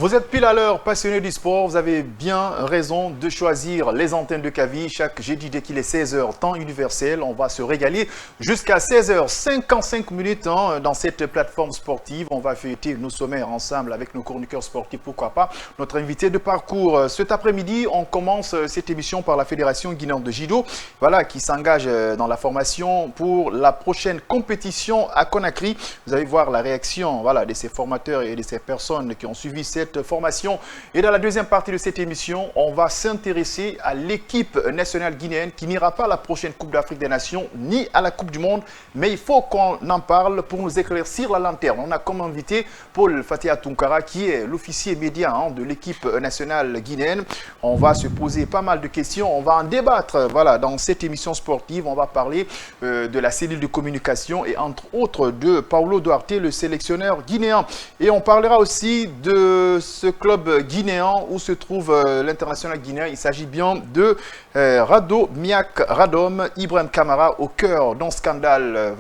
Vous êtes pile à l'heure, passionné du sport, vous avez bien raison de choisir les antennes de Kavi. Chaque jeudi dès qu'il est 16h, temps universel, on va se régaler jusqu'à 16h55 dans cette plateforme sportive. On va fêter nos sommaires ensemble avec nos chroniqueurs sportifs, pourquoi pas. Notre invité de parcours cet après-midi, on commence cette émission par la Fédération guinéenne de judo, voilà, qui s'engage dans la formation pour la prochaine compétition à Conakry. Vous allez voir la réaction, voilà, de ces formateurs et de ces personnes qui ont suivi cette formation. Et dans la deuxième partie de cette émission, on va s'intéresser à l'équipe nationale guinéenne qui n'ira pas à la prochaine Coupe d'Afrique des Nations ni à la Coupe du Monde, mais il faut qu'on en parle pour nous éclaircir la lanterne. On a comme invité Paul Fatia Tunkara qui est l'officier média de l'équipe nationale guinéenne. On va se poser pas mal de questions, on va en débattre, voilà, dans cette émission sportive. On va parler de la cellule de communication et entre autres de Paulo Duarte, le sélectionneur guinéen. Et on parlera aussi de ce club guinéen où se trouve l'international guinéen. Il s'agit bien de Radomiak Radom Ibrahim Kamara au cœur d'un scandale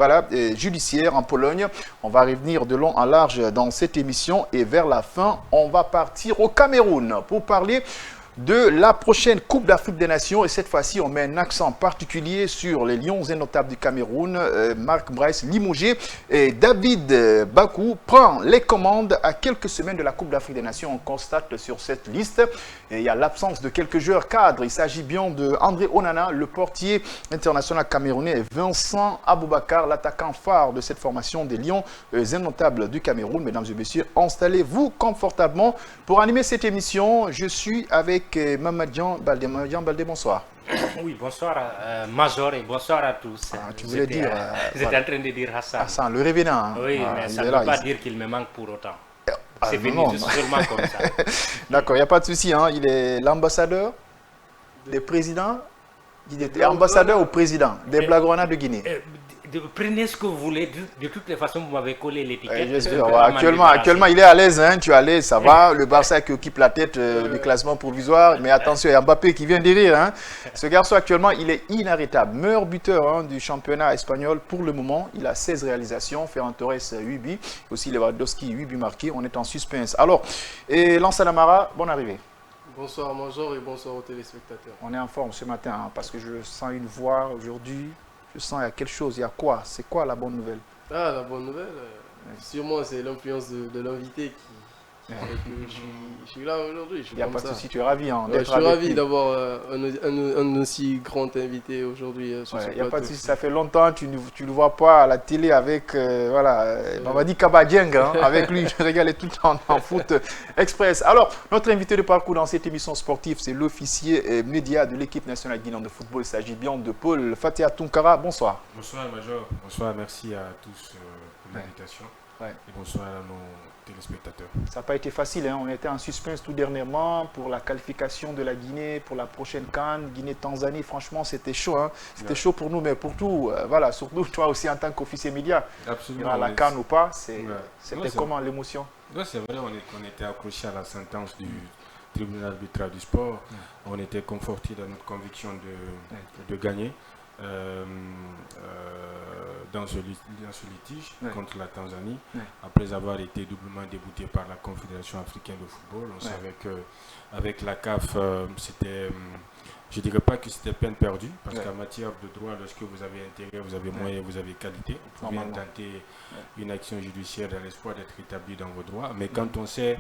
judiciaire en Pologne. On va revenir de long en large dans cette émission et vers la fin, on va partir au Cameroun pour parler de la prochaine Coupe d'Afrique des Nations. Et cette fois-ci, on met un accent particulier sur les lions innotables du Cameroun. Marc Bryce, limogé, et David Bakou prend les commandes à quelques semaines de la Coupe d'Afrique des Nations. On constate sur cette liste, et il y a l'absence de quelques joueurs cadres. Il s'agit bien de André Onana, le portier international camerounais, et Vincent Aboubakar, l'attaquant phare de cette formation des lions innotables du Cameroun. Mesdames et messieurs, installez-vous confortablement pour animer cette émission. Je suis avec Mamadjan Baldé. Mamadjan Baldé, bonsoir. Oui, bonsoir Major et bonsoir à tous. Tu voulais dire... J'étais en train de dire Hassan. Hassan, le révénant. Oui, mais ça ne veut pas dire qu'il me manque pour autant. C'est fini, je suis seulement comme ça. D'accord, il n'y a pas de souci. Il est l'ambassadeur des présidents. Il était ambassadeur ou président des Blaugrana de Guinée. Prenez ce que vous voulez, de toutes les façons, vous m'avez collé l'étiquette. Actuellement, il est à l'aise, tu es à l'aise, ça va. Le Barça qui occupe la tête du classement provisoire. Mais attention, il y a Mbappé qui vient de rire. Ce garçon, actuellement, il est inarrêtable. Meilleur buteur du championnat espagnol pour le moment. Il a 16 réalisations. Ferran Torres, 8 buts. Aussi Lewandowski, 8 buts marqués. On est en suspense. Alors, et Lansana Mara, bonne arrivée. Bonsoir Major et bonsoir aux téléspectateurs. On est en forme ce matin parce que je sens une voix aujourd'hui. Je sens qu'il y a quelque chose. Il y a quoi? C'est quoi la bonne nouvelle? Ah, la bonne nouvelle, sûrement c'est l'influence de l'invité qui... je suis là aujourd'hui. Il n'y a pas de souci, tu es ravi d'être je suis ravi d'avoir un aussi grand invité aujourd'hui sur ce plateau. Il n'y a pas de souci, ça fait longtemps, tu ne le vois pas à la télé avec, Mamadi Kabadjeng, avec lui, je regarde tout le temps en foot express. Alors, notre invité de parcours dans cette émission sportive, c'est l'officier média de l'équipe nationale guinéenne de football. Il s'agit bien de Paul Fatia Tunkara. Bonsoir. Bonsoir Major, bonsoir, merci à tous pour l'invitation et bonsoir à nos téléspectateurs. Ça n'a pas été facile, on était en suspense tout dernièrement pour la qualification de la Guinée pour la prochaine CAN, Guinée-Tanzanie. Franchement, c'était chaud, c'était chaud pour nous, mais pour tout, surtout toi aussi en tant qu'officier média. Absolument. La CAN ou pas, c'était comment l'émotion? Oui, c'est vrai, on était accroché à la sentence du tribunal arbitral du sport. On était conforté dans notre conviction de gagner. Dans ce litige contre la Tanzanie, après avoir été doublement débouté par la Confédération africaine de football. On savait qu'avec la CAF, c'était, je ne dirais pas que c'était peine perdue, parce qu'en matière de droit, lorsque vous avez intérêt, vous avez moyen, vous avez qualité, vous pouvez tenter une action judiciaire dans l'espoir d'être établi dans vos droits. Mais quand on sait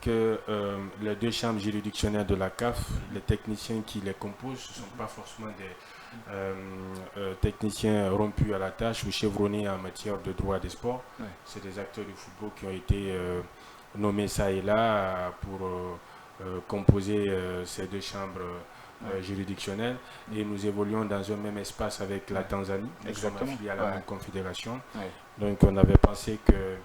que les deux chambres juridictionnelles de la CAF, les techniciens qui les composent, ce ne sont pas forcément des techniciens rompus à la tâche ou chevronnés en matière de droit des sports. C'est des acteurs du football qui ont été nommés ça et là pour composer ces deux chambres juridictionnelles. Et nous évoluons dans un même espace avec la Tanzanie. Nous sommes affiliés à la même confédération. Donc on avait pensé que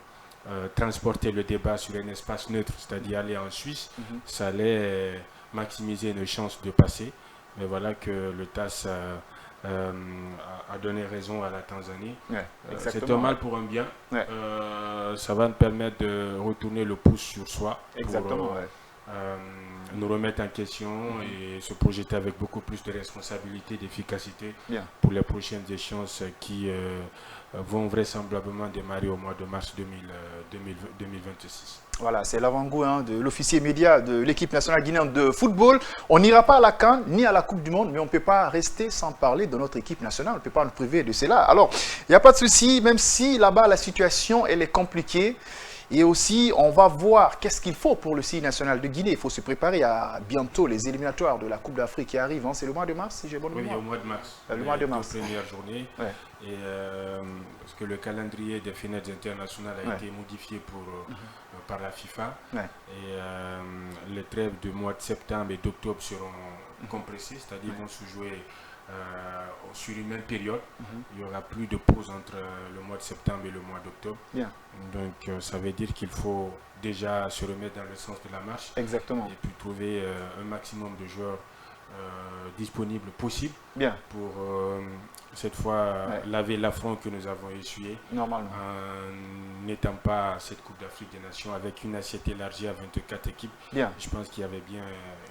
transporter le débat sur un espace neutre, c'est-à-dire aller en Suisse, ça allait maximiser nos chances de passer. Mais voilà que le TAS a donné raison à la Tanzanie. C'est un mal pour un bien. Ça va nous permettre de retourner le pouce sur soi pour nous remettre en question et se projeter avec beaucoup plus de responsabilité, d'efficacité pour les prochaines échéances qui vont vraisemblablement démarrer au mois de mars 2026. Voilà, c'est l'avant-goût de l'officier média de l'équipe nationale guinéenne de football. On n'ira pas à la CAN ni à la Coupe du Monde, mais on ne peut pas rester sans parler de notre équipe nationale. On ne peut pas nous priver de cela. Alors, il n'y a pas de souci, même si là-bas la situation elle est compliquée. Et aussi, on va voir qu'est-ce qu'il faut pour le CI national de Guinée. Il faut se préparer à bientôt les éliminatoires de la Coupe d'Afrique qui arrivent. C'est le mois de mars, si j'ai bonne mémoire. Oui, au mois de mars. Le mois de mars. La première journée. Ouais. Et parce que le calendrier des fenêtres internationales a été modifié par la FIFA. Ouais. Et les trêves du mois de septembre et d'octobre seront compressées, c'est-à-dire vont se jouer sur une même période. Il n'y aura plus de pause entre le mois de septembre et le mois d'octobre. Donc ça veut dire qu'il faut déjà se remettre dans le sens de la marche. Exactement. Et puis trouver un maximum de joueurs disponibles possible pour cette fois laver l'affront que nous avons essuyé normalement en n'étant pas à cette Coupe d'Afrique des Nations avec une assiette élargie à 24 équipes. Je pense qu'il y avait bien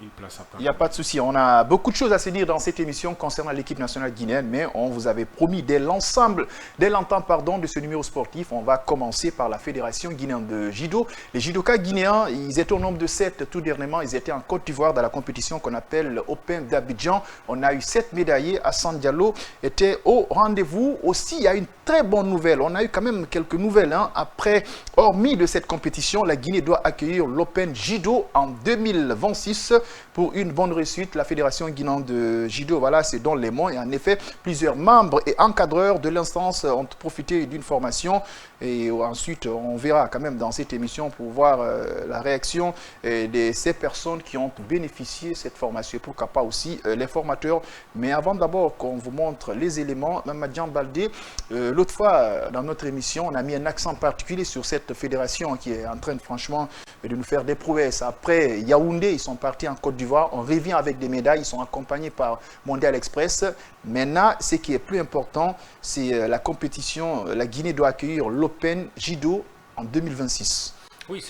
une place à prendre. Il n'y a pas de souci. On a beaucoup de choses à se dire dans cette émission concernant l'équipe nationale guinéenne, mais on vous avait promis dès l'entame de ce numéro sportif, on va commencer par la Fédération guinéenne de judo. Les judokas guinéens, ils étaient au nombre de 7 tout dernièrement. Ils étaient en Côte d'Ivoire dans la compétition qu'on appelle l'Open d'Abidjan. On a eu 7 médaillés. Hassan Diallo était au rendez-vous. Aussi, il y a une très bonne nouvelle. On a eu quand même quelques nouvelles. Après, hormis de cette compétition, la Guinée doit accueillir l'Open Judo en 2026 pour une bonne réussite. La Fédération guinéenne de judo, voilà, c'est dans les mots. Et en effet, plusieurs membres et encadreurs de l'instance ont profité d'une formation. Et ensuite, on verra quand même dans cette émission pour voir la réaction de ces personnes qui ont bénéficié de cette formation. Pourquoi pas aussi les formateurs. Mais avant d'abord qu'on vous montre les éléments, Mamadjan Baldé, l'autre fois dans notre émission, on a mis un accent particulier sur cette fédération qui est en train franchement de nous faire des prouesses. Après Yaoundé, ils sont partis en Côte d'Ivoire. On revient avec des médailles. Ils sont accompagnés par Mondial Express. Maintenant, ce qui est plus important, c'est la compétition. La Guinée doit accueillir l'Open Judo en 2026. Oui,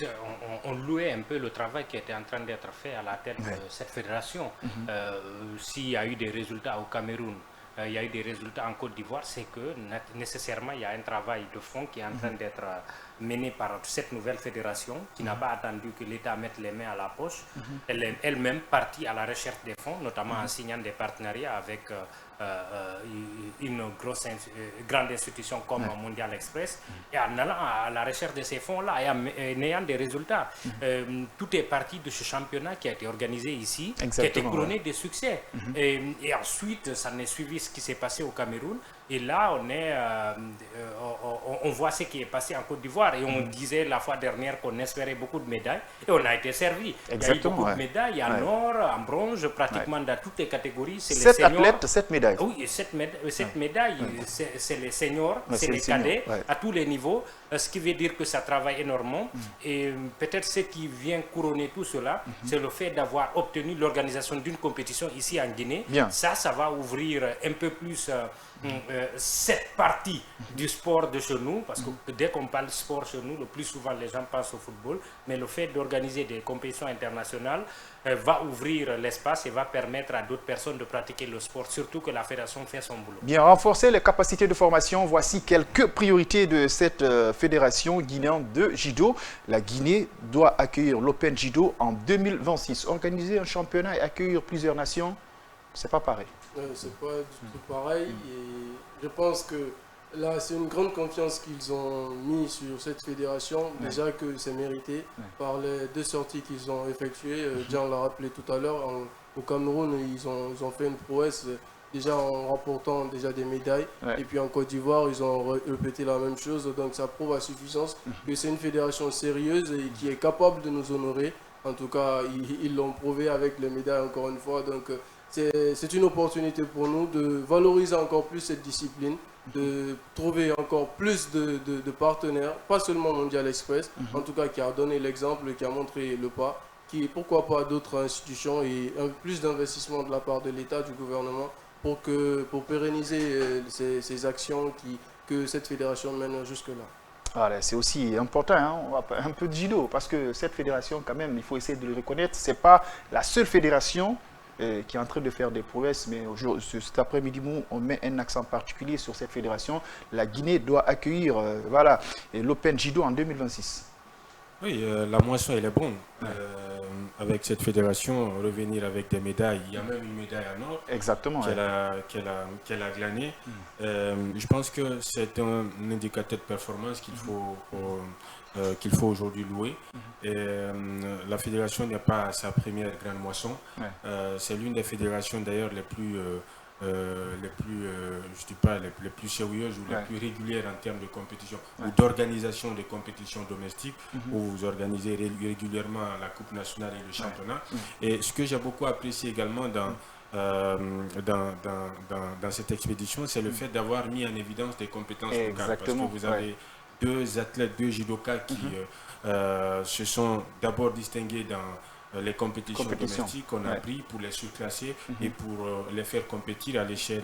on louait un peu le travail qui était en train d'être fait à la tête de cette fédération. S'il y a eu des résultats au Cameroun, il y a eu des résultats en Côte d'Ivoire, c'est que nécessairement il y a un travail de fond qui est en train d'être mené par cette nouvelle fédération qui n'a pas attendu que l'État mette les mains à la poche. Elle est elle-même partie à la recherche des fonds, notamment en signant des partenariats avec une grande institution comme Mondial Express, et en allant à la recherche de ces fonds-là et en ayant des résultats. Tout est parti de ce championnat qui a été organisé ici, qui a été couronné de succès. Et ensuite, ça n'est suivi ce qui s'est passé au Cameroun. Et là, on voit ce qui est passé en Côte d'Ivoire. Et on disait la fois dernière qu'on espérait beaucoup de médailles. Et on a été servi. Il y a eu beaucoup de médailles en or, en bronze, pratiquement dans toutes les catégories. 7 athlètes, 7 médailles. Oui, 7 médailles, c'est les seniors, c'est les cadets, à tous les niveaux. Ce qui veut dire que ça travaille énormément. Et peut-être ce qui vient couronner tout cela, c'est le fait d'avoir obtenu l'organisation d'une compétition ici en Guinée. Ça va ouvrir un peu plus cette partie du sport de chez nous, parce que dès qu'on parle sport chez nous, le plus souvent les gens pensent au football, mais le fait d'organiser des compétitions internationales va ouvrir l'espace et va permettre à d'autres personnes de pratiquer le sport, surtout que la fédération fait son boulot. Bien, renforcer les capacités de formation, voici quelques priorités de cette fédération guinéenne de judo. La Guinée doit accueillir l'Open Judo en 2026. Organiser un championnat et accueillir plusieurs nations, c'est pas pareil. C'est pas du tout pareil, et je pense que là c'est une grande confiance qu'ils ont mis sur cette fédération, déjà que c'est mérité par les 2 sorties qu'ils ont effectuées. Jean l'a rappelé tout à l'heure, au Cameroun ils ont fait une prouesse déjà en remportant déjà des médailles, et puis en Côte d'Ivoire ils ont répété la même chose, donc ça prouve à suffisance que c'est une fédération sérieuse et qui est capable de nous honorer. En tout cas ils l'ont prouvé avec les médailles encore une fois, donc c'est une opportunité pour nous de valoriser encore plus cette discipline, de trouver encore plus de partenaires, pas seulement Mondial Express, en tout cas qui a donné l'exemple, qui a montré le pas, pourquoi pas d'autres institutions et plus d'investissement de la part de l'État, du gouvernement, pour pérenniser ces actions que cette fédération mène jusque-là. Voilà, c'est aussi important, un peu de judo, parce que cette fédération, quand même, il faut essayer de le reconnaître, ce n'est pas la seule fédération qui est en train de faire des prouesses, mais cet après-midi, on met un accent particulier sur cette fédération. La Guinée doit accueillir l'Open Judo en 2026. Oui, la moisson, elle est bonne. Avec cette fédération, revenir avec des médailles. Il y a même une médaille en or. Exactement. Qu'elle a glanée. Je pense que c'est un indicateur de performance qu'il faut aujourd'hui louer. La fédération n'est pas à sa première grande moisson. C'est l'une des fédérations d'ailleurs les plus je dis pas les plus sérieuses ou les plus régulières en termes de compétition ou d'organisation des compétitions domestiques, où vous organisez régulièrement la Coupe nationale et le championnat. Et ce que j'ai beaucoup apprécié également dans cette expédition, c'est le fait d'avoir mis en évidence des compétences locales. Parce que vous avez deux athlètes, deux judokas qui se sont d'abord distingués dans les compétitions domestiques qu'on a pris pour les surclasser et pour les faire compétir à l'échelle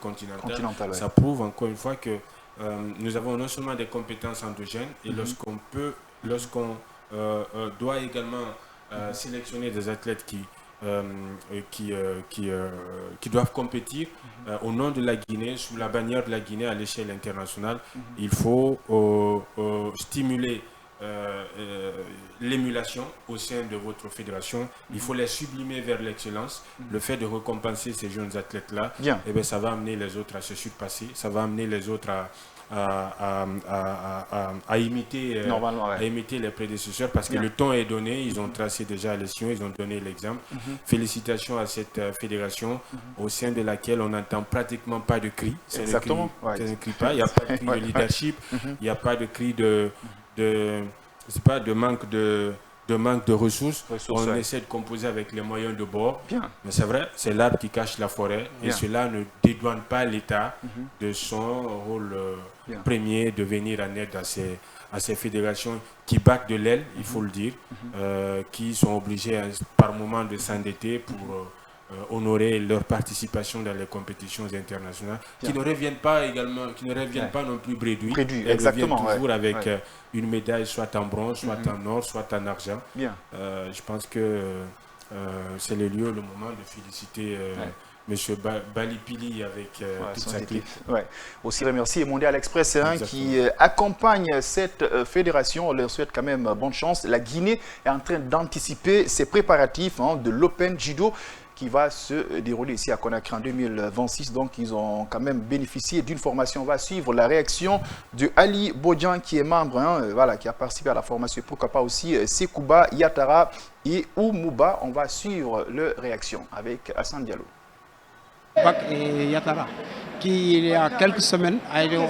continentale. Ça prouve encore une fois que nous avons non seulement des compétences endogènes et lorsqu'on doit également sélectionner des athlètes qui doivent compétir au nom de la Guinée, sous la bannière de la Guinée à l'échelle internationale, il faut stimuler l'émulation au sein de votre fédération. Il faut les sublimer vers l'excellence. Le fait de récompenser ces jeunes athlètes-là, ça va amener les autres à se surpasser, ça va amener les autres à imiter les prédécesseurs, parce que le ton est donné, ils ont tracé déjà les sillons, ils ont donné l'exemple. Félicitations à cette fédération au sein de laquelle on n'entend pratiquement pas de cris. Exactement. Ça ne crie pas, il n'y a pas de cri de leadership, il n'y a pas de cri de manque de ressources. On essaie de composer avec les moyens de bord. Mais c'est vrai, c'est l'arbre qui cache la forêt. Et cela ne dédouane pas l'État de son rôle premier de venir en aide à ces fédérations qui battent de l'aile, il faut le dire, qui sont obligées par moment de s'endetter pour honorer leur participation dans les compétitions internationales, qui ne reviennent pas non plus bredouilles. Elles reviennent toujours avec une médaille, soit en bronze, soit en or, soit en argent. Je pense que c'est le lieu, le moment de féliciter Monsieur Balipili avec toute sa clique. Aussi remercier Mondial Express qui accompagne cette fédération. On leur souhaite quand même bonne chance. La Guinée est en train d'anticiper ses préparatifs de l'Open Judo qui va se dérouler ici à Conakry en 2026. Donc, ils ont quand même bénéficié d'une formation. On va suivre la réaction de Ali Bodjan, qui est membre, qui a participé à la formation. Pourquoi pas aussi Sekouba, Yatara et Oumouba. On va suivre leur réaction avec Hassan Diallo. Bak et Yatara, qui il y a quelques semaines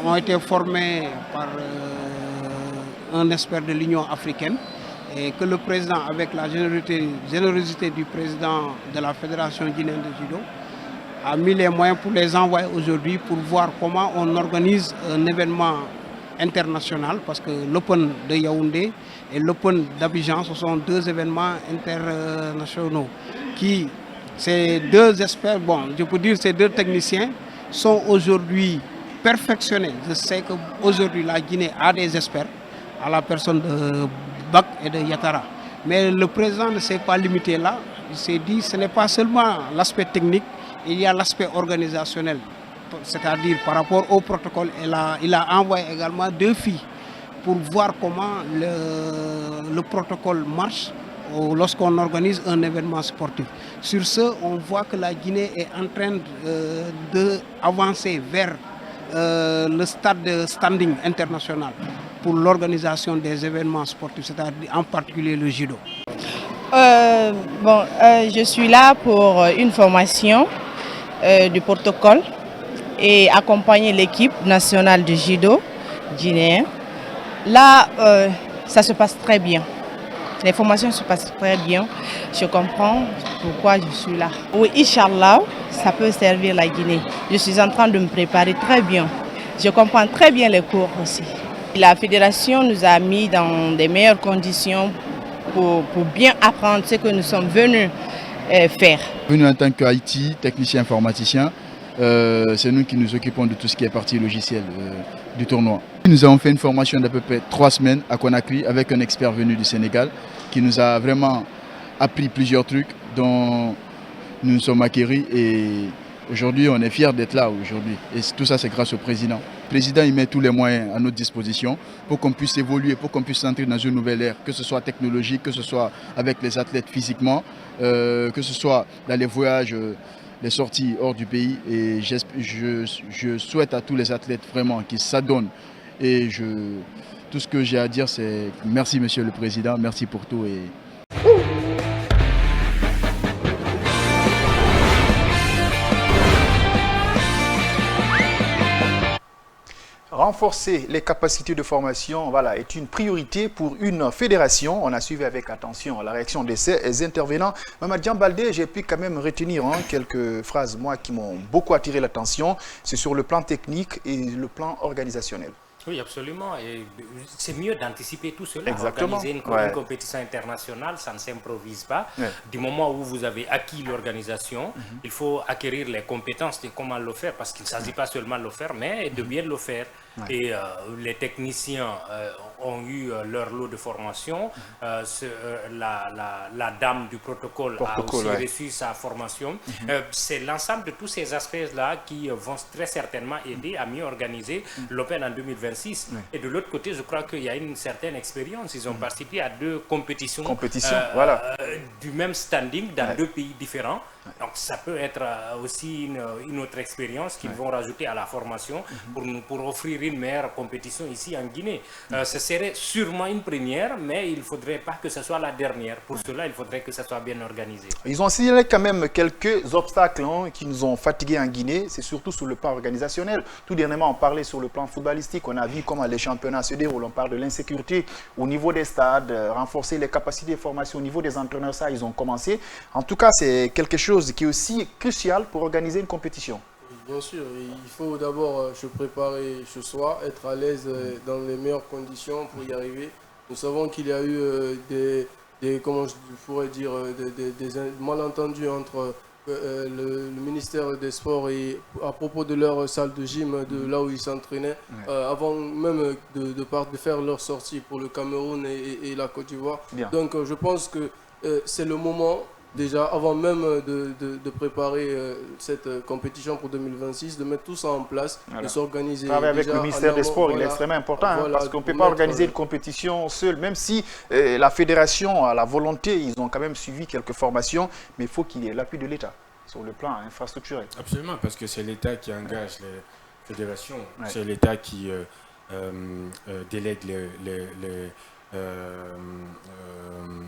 ont été formés par un expert de l'Union africaine, et que le président, avec la générosité du président de la Fédération guinéenne de judo, a mis les moyens pour les envoyer aujourd'hui pour voir comment on organise un événement international, parce que l'Open de Yaoundé et l'Open d'Abidjan, ce sont deux événements internationaux qui, ces deux experts, je peux dire ces deux techniciens, sont aujourd'hui perfectionnés. Je sais qu'aujourd'hui la Guinée a des experts, à la personne de Bak et de Yatara. Mais le président ne s'est pas limité là. Il s'est dit que ce n'est pas seulement l'aspect technique, il y a l'aspect organisationnel. C'est-à-dire par rapport au protocole, il a envoyé également 2 filles pour voir comment le protocole marche lorsqu'on organise un événement sportif. Sur ce, on voit que la Guinée est en train d'avancer vers le stade de standing international pour l'organisation des événements sportifs, c'est-à-dire en particulier le judo. Je suis là pour une formation du protocole et accompagner l'équipe nationale de judo guinéen. Là, ça se passe très bien. Les formations se passent très bien. Je comprends pourquoi je suis là. Oui, Inch'Allah, ça peut servir la Guinée. Je suis en train de me préparer très bien. Je comprends très bien les cours aussi. La fédération nous a mis dans des meilleures conditions pour bien apprendre ce que nous sommes venus faire. Venu en tant qu'IT, technicien informaticien, c'est nous qui nous occupons de tout ce qui est partie logicielle du tournoi. Nous avons fait une formation d'à peu près 3 semaines à Conakry avec un expert venu du Sénégal qui nous a vraiment appris plusieurs trucs dont nous sommes acquéris, et aujourd'hui on est fiers d'être là aujourd'hui. Et tout ça c'est grâce au président. Le président il met tous les moyens à notre disposition pour qu'on puisse évoluer, pour qu'on puisse entrer dans une nouvelle ère, que ce soit technologique, que ce soit avec les athlètes physiquement, que ce soit dans les voyages, les sorties hors du pays. Et je souhaite à tous les athlètes vraiment qu'ils s'adonnent. Et tout ce que j'ai à dire, c'est merci Monsieur le Président, merci pour tout. Renforcer les capacités de formation est une priorité pour une fédération. On a suivi avec attention la réaction de ces intervenants. Mamadou Diambaldé, j'ai pu quand même retenir quelques phrases qui m'ont beaucoup attiré l'attention. C'est sur le plan technique et le plan organisationnel. Oui, absolument. Et c'est mieux d'anticiper tout cela. Exactement. Organiser une compétition internationale, ça ne s'improvise pas. Ouais. Du moment où vous avez acquis l'organisation, il faut acquérir les compétences de comment le faire, parce qu'il ne s'agit pas seulement de le faire, mais de bien le faire. Ouais. Et les techniciens ont eu leur lot de formation. La dame du protocole a aussi reçu sa formation. C'est l'ensemble de tous ces aspects-là qui vont très certainement aider à mieux organiser l'Open en 2026. Et de l'autre côté, je crois qu'il y a une certaine expérience. Ils ont participé à 2 compétitions du même standing dans 2 pays différents. Donc ça peut être aussi une autre expérience qu'ils vont rajouter à la formation pour offrir une meilleure compétition ici en Guinée. Ce serait sûrement une première, mais il ne faudrait pas que ce soit la dernière. Pour cela, il faudrait que ça soit bien organisé. Ils ont signalé quand même quelques obstacles qui nous ont fatigués en Guinée. C'est surtout sur le plan organisationnel. Tout dernièrement, on parlait sur le plan footballistique. On a vu comment les championnats se déroulent. On parle de l'insécurité au niveau des stades, renforcer les capacités de formation au niveau des entraîneurs. Ça, ils ont commencé. En tout cas, c'est quelque chose qui est aussi crucial pour organiser une compétition. Bien sûr, il faut d'abord se préparer ce soir, être à l'aise dans les meilleures conditions pour y arriver. Nous savons qu'il y a eu des comment je pourrais dire, des malentendus entre le ministère des Sports et à propos de leur salle de gym, de là où ils s'entraînaient, avant même de faire leur sortie pour le Cameroun et la Côte d'Ivoire. Donc je pense que c'est le moment, déjà avant même de préparer cette compétition pour 2026, de mettre tout ça en place, de s'organiser. Travailler avec le ministère des Sports, il est extrêmement important, parce qu'on ne peut pas organiser une compétition seule, même si la fédération a la volonté, ils ont quand même suivi quelques formations, mais il faut qu'il y ait l'appui de l'État sur le plan infrastructurel. Absolument, parce que c'est l'État qui engage les fédérations, c'est l'État qui délègue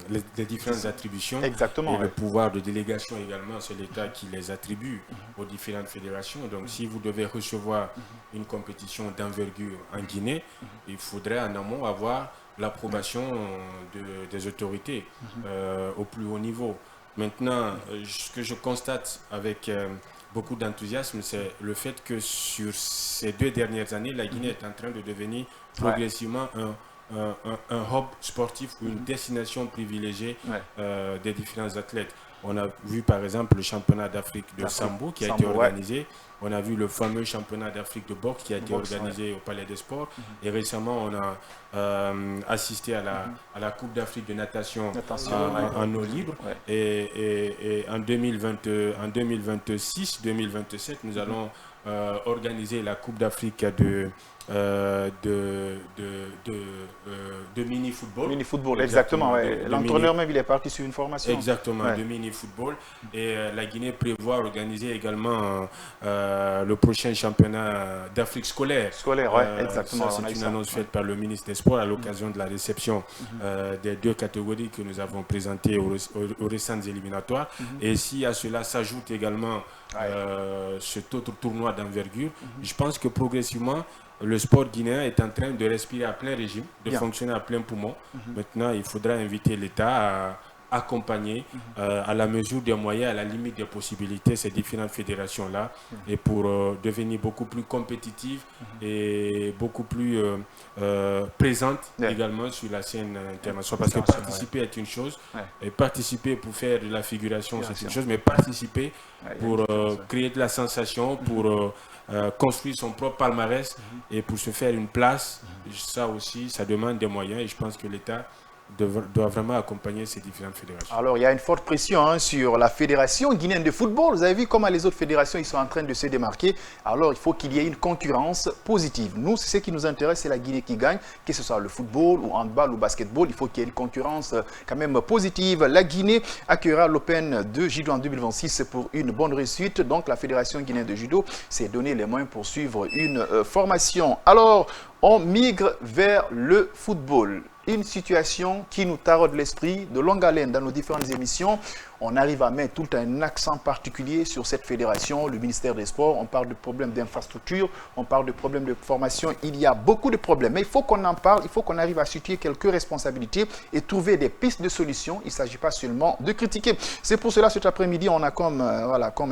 les différentes attributions. Exactement, et le pouvoir de délégation également, c'est l'État qui les attribue aux différentes fédérations. Donc si vous devez recevoir une compétition d'envergure en Guinée, il faudrait en amont avoir l'approbation des autorités au plus haut niveau. Maintenant, ce que je constate avec beaucoup d'enthousiasme, c'est le fait que sur ces 2 dernières années, la Guinée est en train de devenir progressivement un hub sportif ou une destination privilégiée des différents athlètes. On a vu par exemple le championnat d'Afrique de Sambo qui a été organisé. On a vu le fameux championnat d'Afrique de boxe qui a été organisé au Palais des Sports. Et récemment, on a assisté à la Coupe d'Afrique de natation en eau libre. Et en 2026-2027, nous allons organiser la Coupe d'Afrique de mini-football. Mini-football, exactement. L'entraîneur même, il est parti sur une formation. Exactement, de mini-football. Et la Guinée prévoit organiser également le prochain championnat d'Afrique scolaire. Exactement. C'est une annonce faite par le ministre des Sports à l'occasion de la réception des 2 catégories que nous avons présentées aux récentes éliminatoires. Et si à cela s'ajoute également cet autre tournoi d'envergure, je pense que progressivement, le sport guinéen est en train de respirer à plein régime, de fonctionner à plein poumon. Maintenant, il faudra inviter l'État à accompagner à la mesure des moyens, à la limite des possibilités, ces différentes fédérations-là, et pour devenir beaucoup plus compétitives et beaucoup plus présentes également sur la scène internationale. Parce que participer est une chose, et participer pour faire de la figuration, c'est une chose, mais participer pour créer de la sensation, pour construire son propre palmarès et pour se faire une place, ça aussi, ça demande des moyens, et je pense que l'État doit vraiment accompagner ces différentes fédérations. Alors, il y a une forte pression sur la fédération guinéenne de football. Vous avez vu comment les autres fédérations ils sont en train de se démarquer. Alors, il faut qu'il y ait une concurrence positive. Nous, ce qui nous intéresse, c'est la Guinée qui gagne, que ce soit le football ou handball ou basketball. Il faut qu'il y ait une concurrence quand même positive. La Guinée accueillera l'Open de judo en 2026 pour une bonne réussite. Donc, la fédération guinéenne de judo s'est donné les moyens pour suivre une formation. Alors, on migre vers le football. Une situation qui nous taraude l'esprit de longue haleine dans nos différentes émissions. On arrive à mettre tout un accent particulier sur cette fédération, le ministère des Sports. On parle de problèmes d'infrastructure, on parle de problèmes de formation. Il y a beaucoup de problèmes. Mais il faut qu'on en parle, il faut qu'on arrive à situer quelques responsabilités et trouver des pistes de solutions. Il ne s'agit pas seulement de critiquer. C'est pour cela, cet après-midi, on a comme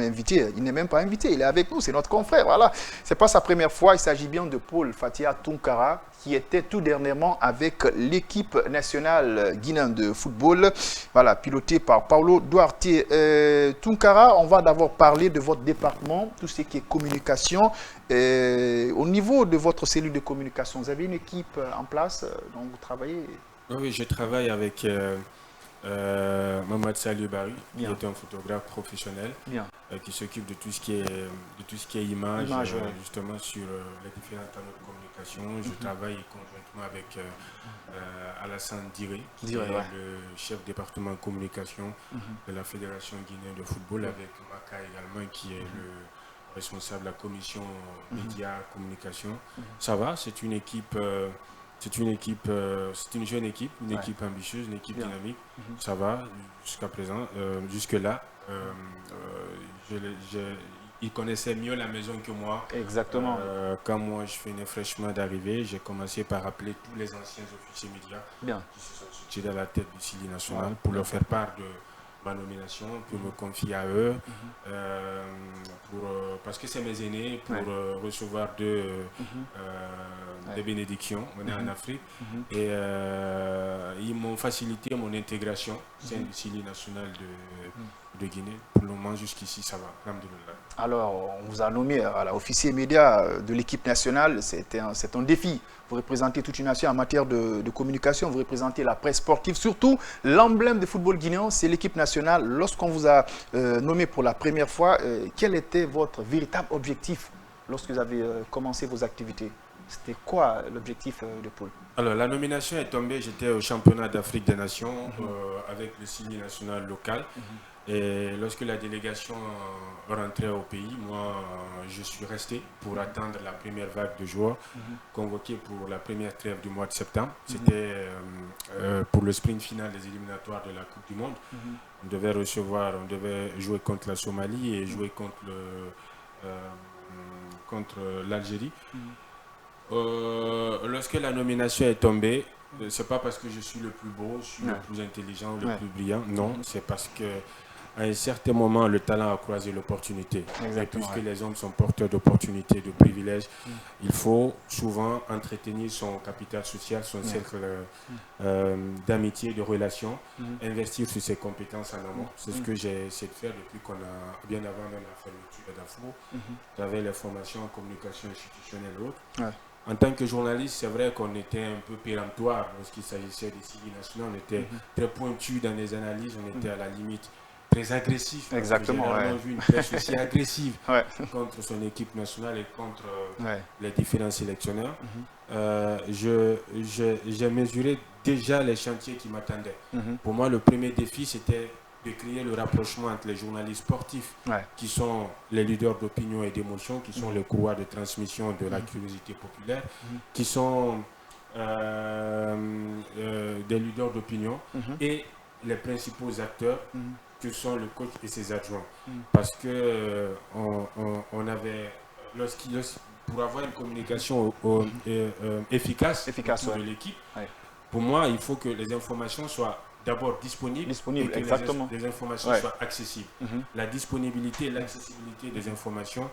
invité, il n'est même pas invité, il est avec nous, c'est notre confrère. Voilà. Ce n'est pas sa première fois, il s'agit bien de Paul Fatia Tunkara, qui était tout dernièrement avec l'équipe nationale guinéenne de football, voilà, pilotée par Paulo Duarte. Tunkara, on va d'abord parler de votre département, tout ce qui est communication. Au niveau de votre cellule de communication, vous avez une équipe en place dont vous travaillez? Oui, je travaille avec Mohamed Salih Barry, qui est un photographe professionnel qui s'occupe de tout ce qui est image justement sur les différents canaux de communication. Je travaille conjointement avec Alassane Diré, qui est le chef département communication de la Fédération guinéenne de football, avec Maka également, qui est le responsable de la commission médias, communication. Ça va, c'est une équipe... c'est une jeune équipe, une équipe ambitieuse, une équipe dynamique. Ça va jusqu'à présent. Jusque-là, ils connaissaient mieux la maison que moi. Exactement. Quand moi je fais un fraîchement d'arrivée, j'ai commencé par appeler tous les anciens officiers médias qui se sont succédés à la tête du CILI national pour leur faire part de ma nomination, pour me confier à eux, parce que c'est mes aînés, pour recevoir des bénédictions. On est en Afrique et ils m'ont facilité mon intégration au sein du CILI national de Guinée. Pour le moment, jusqu'ici, ça va. Alhamdoulilah. Alors, on vous a nommé officier média de l'équipe nationale. C'est un défi. Vous représentez toute une nation en matière de communication. Vous représentez la presse sportive. Surtout, l'emblème du football guinéen, c'est l'équipe nationale. Lorsqu'on vous a nommé pour la première fois, quel était votre véritable objectif lorsque vous avez commencé vos activités? C'était quoi l'objectif de Paul? Alors, la nomination est tombée. J'étais au championnat d'Afrique des Nations avec le CILI national local. Et lorsque la délégation rentrait au pays, moi, je suis resté pour attendre la première vague de joueurs convoqués pour la première trêve du mois de septembre. C'était pour le sprint final des éliminatoires de la Coupe du Monde. On devait jouer contre la Somalie et jouer contre l'Algérie. Lorsque la nomination est tombée, c'est pas parce que je suis le plus beau, je suis le plus intelligent, le plus brillant. Non, c'est parce que à un certain moment, le talent a croisé l'opportunité. Et puisque les hommes sont porteurs d'opportunités, de privilèges, il faut souvent entretenir son capital social, son cercle d'amitié, de relations, investir sur ses compétences en amont. C'est ce que j'ai essayé de faire depuis qu'on a, bien avant même la fermeture d'Afro. J'avais les formations en communication institutionnelle et autres. En tant que journaliste, c'est vrai qu'on était un peu péremptoire lorsqu'il s'agissait des CILI nationaux. On était très pointu dans les analyses, on était à la limite très agressif. Exactement. J'ai rarement vu une presse aussi agressive contre son équipe nationale et contre les différents sélectionneurs. J'ai mesuré déjà les chantiers qui m'attendaient. Pour moi, le premier défi, c'était de créer le rapprochement entre les journalistes sportifs, qui sont les leaders d'opinion et d'émotion, qui sont les courroies de transmission de la curiosité populaire, qui sont des leaders d'opinion, et les principaux acteurs, que sont le coach et ses adjoints. Parce que on avait, pour avoir une communication efficace de l'équipe, pour moi, il faut que les informations soient d'abord disponibles et que les informations soient accessibles. La disponibilité et l'accessibilité des informations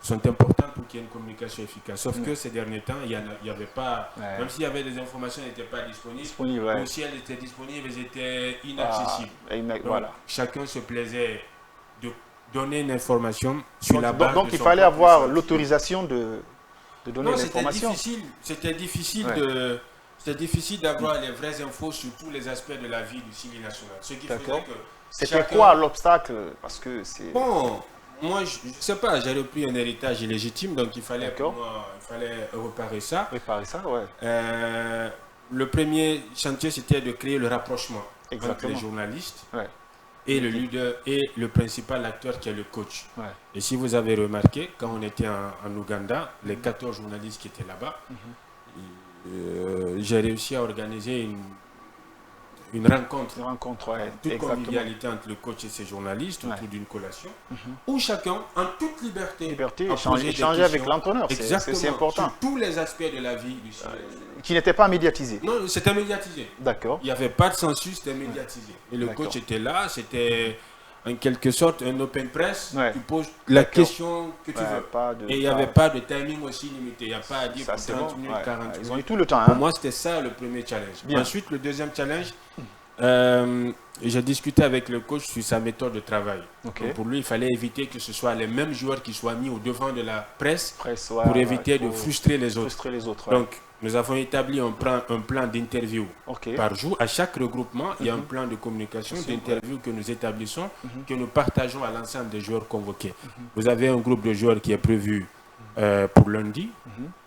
sont importantes pour qu'il y ait une communication efficace. Sauf que ces derniers temps, il n'y avait pas, même s'il y avait des informations, elles n'étaient pas disponibles. Ou si elles étaient disponibles, elles étaient inaccessibles. Donc, chacun se plaisait de donner une information sur la base donc il fallait avoir l'autorisation de donner l'information. C'était difficile c'est difficile d'avoir les vraies infos sur tous les aspects de la vie du Syli national. Ce qui faisait que c'était quoi l'obstacle? Parce que c'est... Bon, moi, je ne sais pas, j'ai repris un héritage illégitime, donc il fallait, pour moi, il fallait réparer ça. Réparer ça, ouais. Le premier chantier, c'était de créer le rapprochement entre les journalistes et le leader et le principal acteur qui est le coach. Ouais. Et si vous avez remarqué, quand on était en Ouganda, les 14 journalistes qui étaient là-bas, j'ai réussi à organiser une rencontre. Une rencontre, ouais. Toute convivialité entre le coach et ses journalistes autour d'une collation, où chacun, en toute liberté, échanger avec l'entraîneur. C'est important. Sur tous les aspects de la vie du Syli. Qui n'était pas médiatisé. Non, c'était médiatisé. D'accord. Il n'y avait pas de census, c'était médiatisé. Et le coach était là, c'était en quelque sorte un open press. Tu poses la question que tu veux. Et il n'y avait pas de timing aussi limité. Il n'y a pas à dire pour 30 minutes, 40 minutes. Ils ont eu tout le temps. Pour moi, c'était ça le premier challenge. Ensuite, le deuxième challenge, j'ai discuté avec le coach sur sa méthode de travail. Donc pour lui, il fallait éviter que ce soit les mêmes joueurs qui soient mis au devant de la presse pour éviter de frustrer les autres. Donc, nous avons établi un plan d'interview par jour. À chaque regroupement, il y a un plan de communication, d'interview que nous établissons, que nous partageons à l'ensemble des joueurs convoqués. Vous avez un groupe de joueurs qui est prévu pour lundi,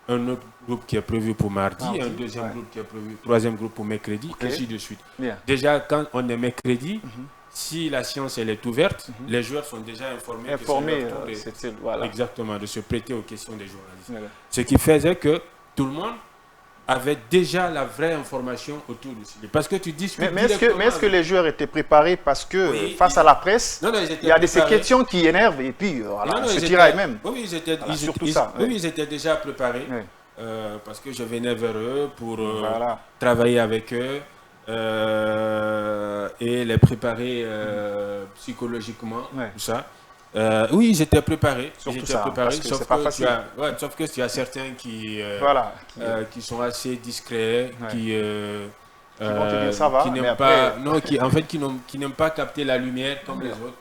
un autre groupe qui est prévu pour mardi, un deuxième groupe qui est prévu, troisième groupe pour mercredi, ainsi de suite. Déjà, quand on est mercredi, si la séance elle est ouverte, les joueurs sont déjà informés exactement, de se prêter aux questions des journalistes. Ce qui faisait que tout le monde avait déjà la vraie information autour du Syli. Parce que tu discutes. Mais est-ce que les joueurs étaient préparés parce que face à la presse, il y a ces questions qui énervent et puis se tiraillent même. Oui, ils étaient déjà préparés parce que je venais vers eux pour travailler avec eux et les préparer psychologiquement, tout ça. Oui, j'étais préparé. Sauf que tu as certains qui sont assez discrets, qui n'aiment pas capter la lumière comme les autres.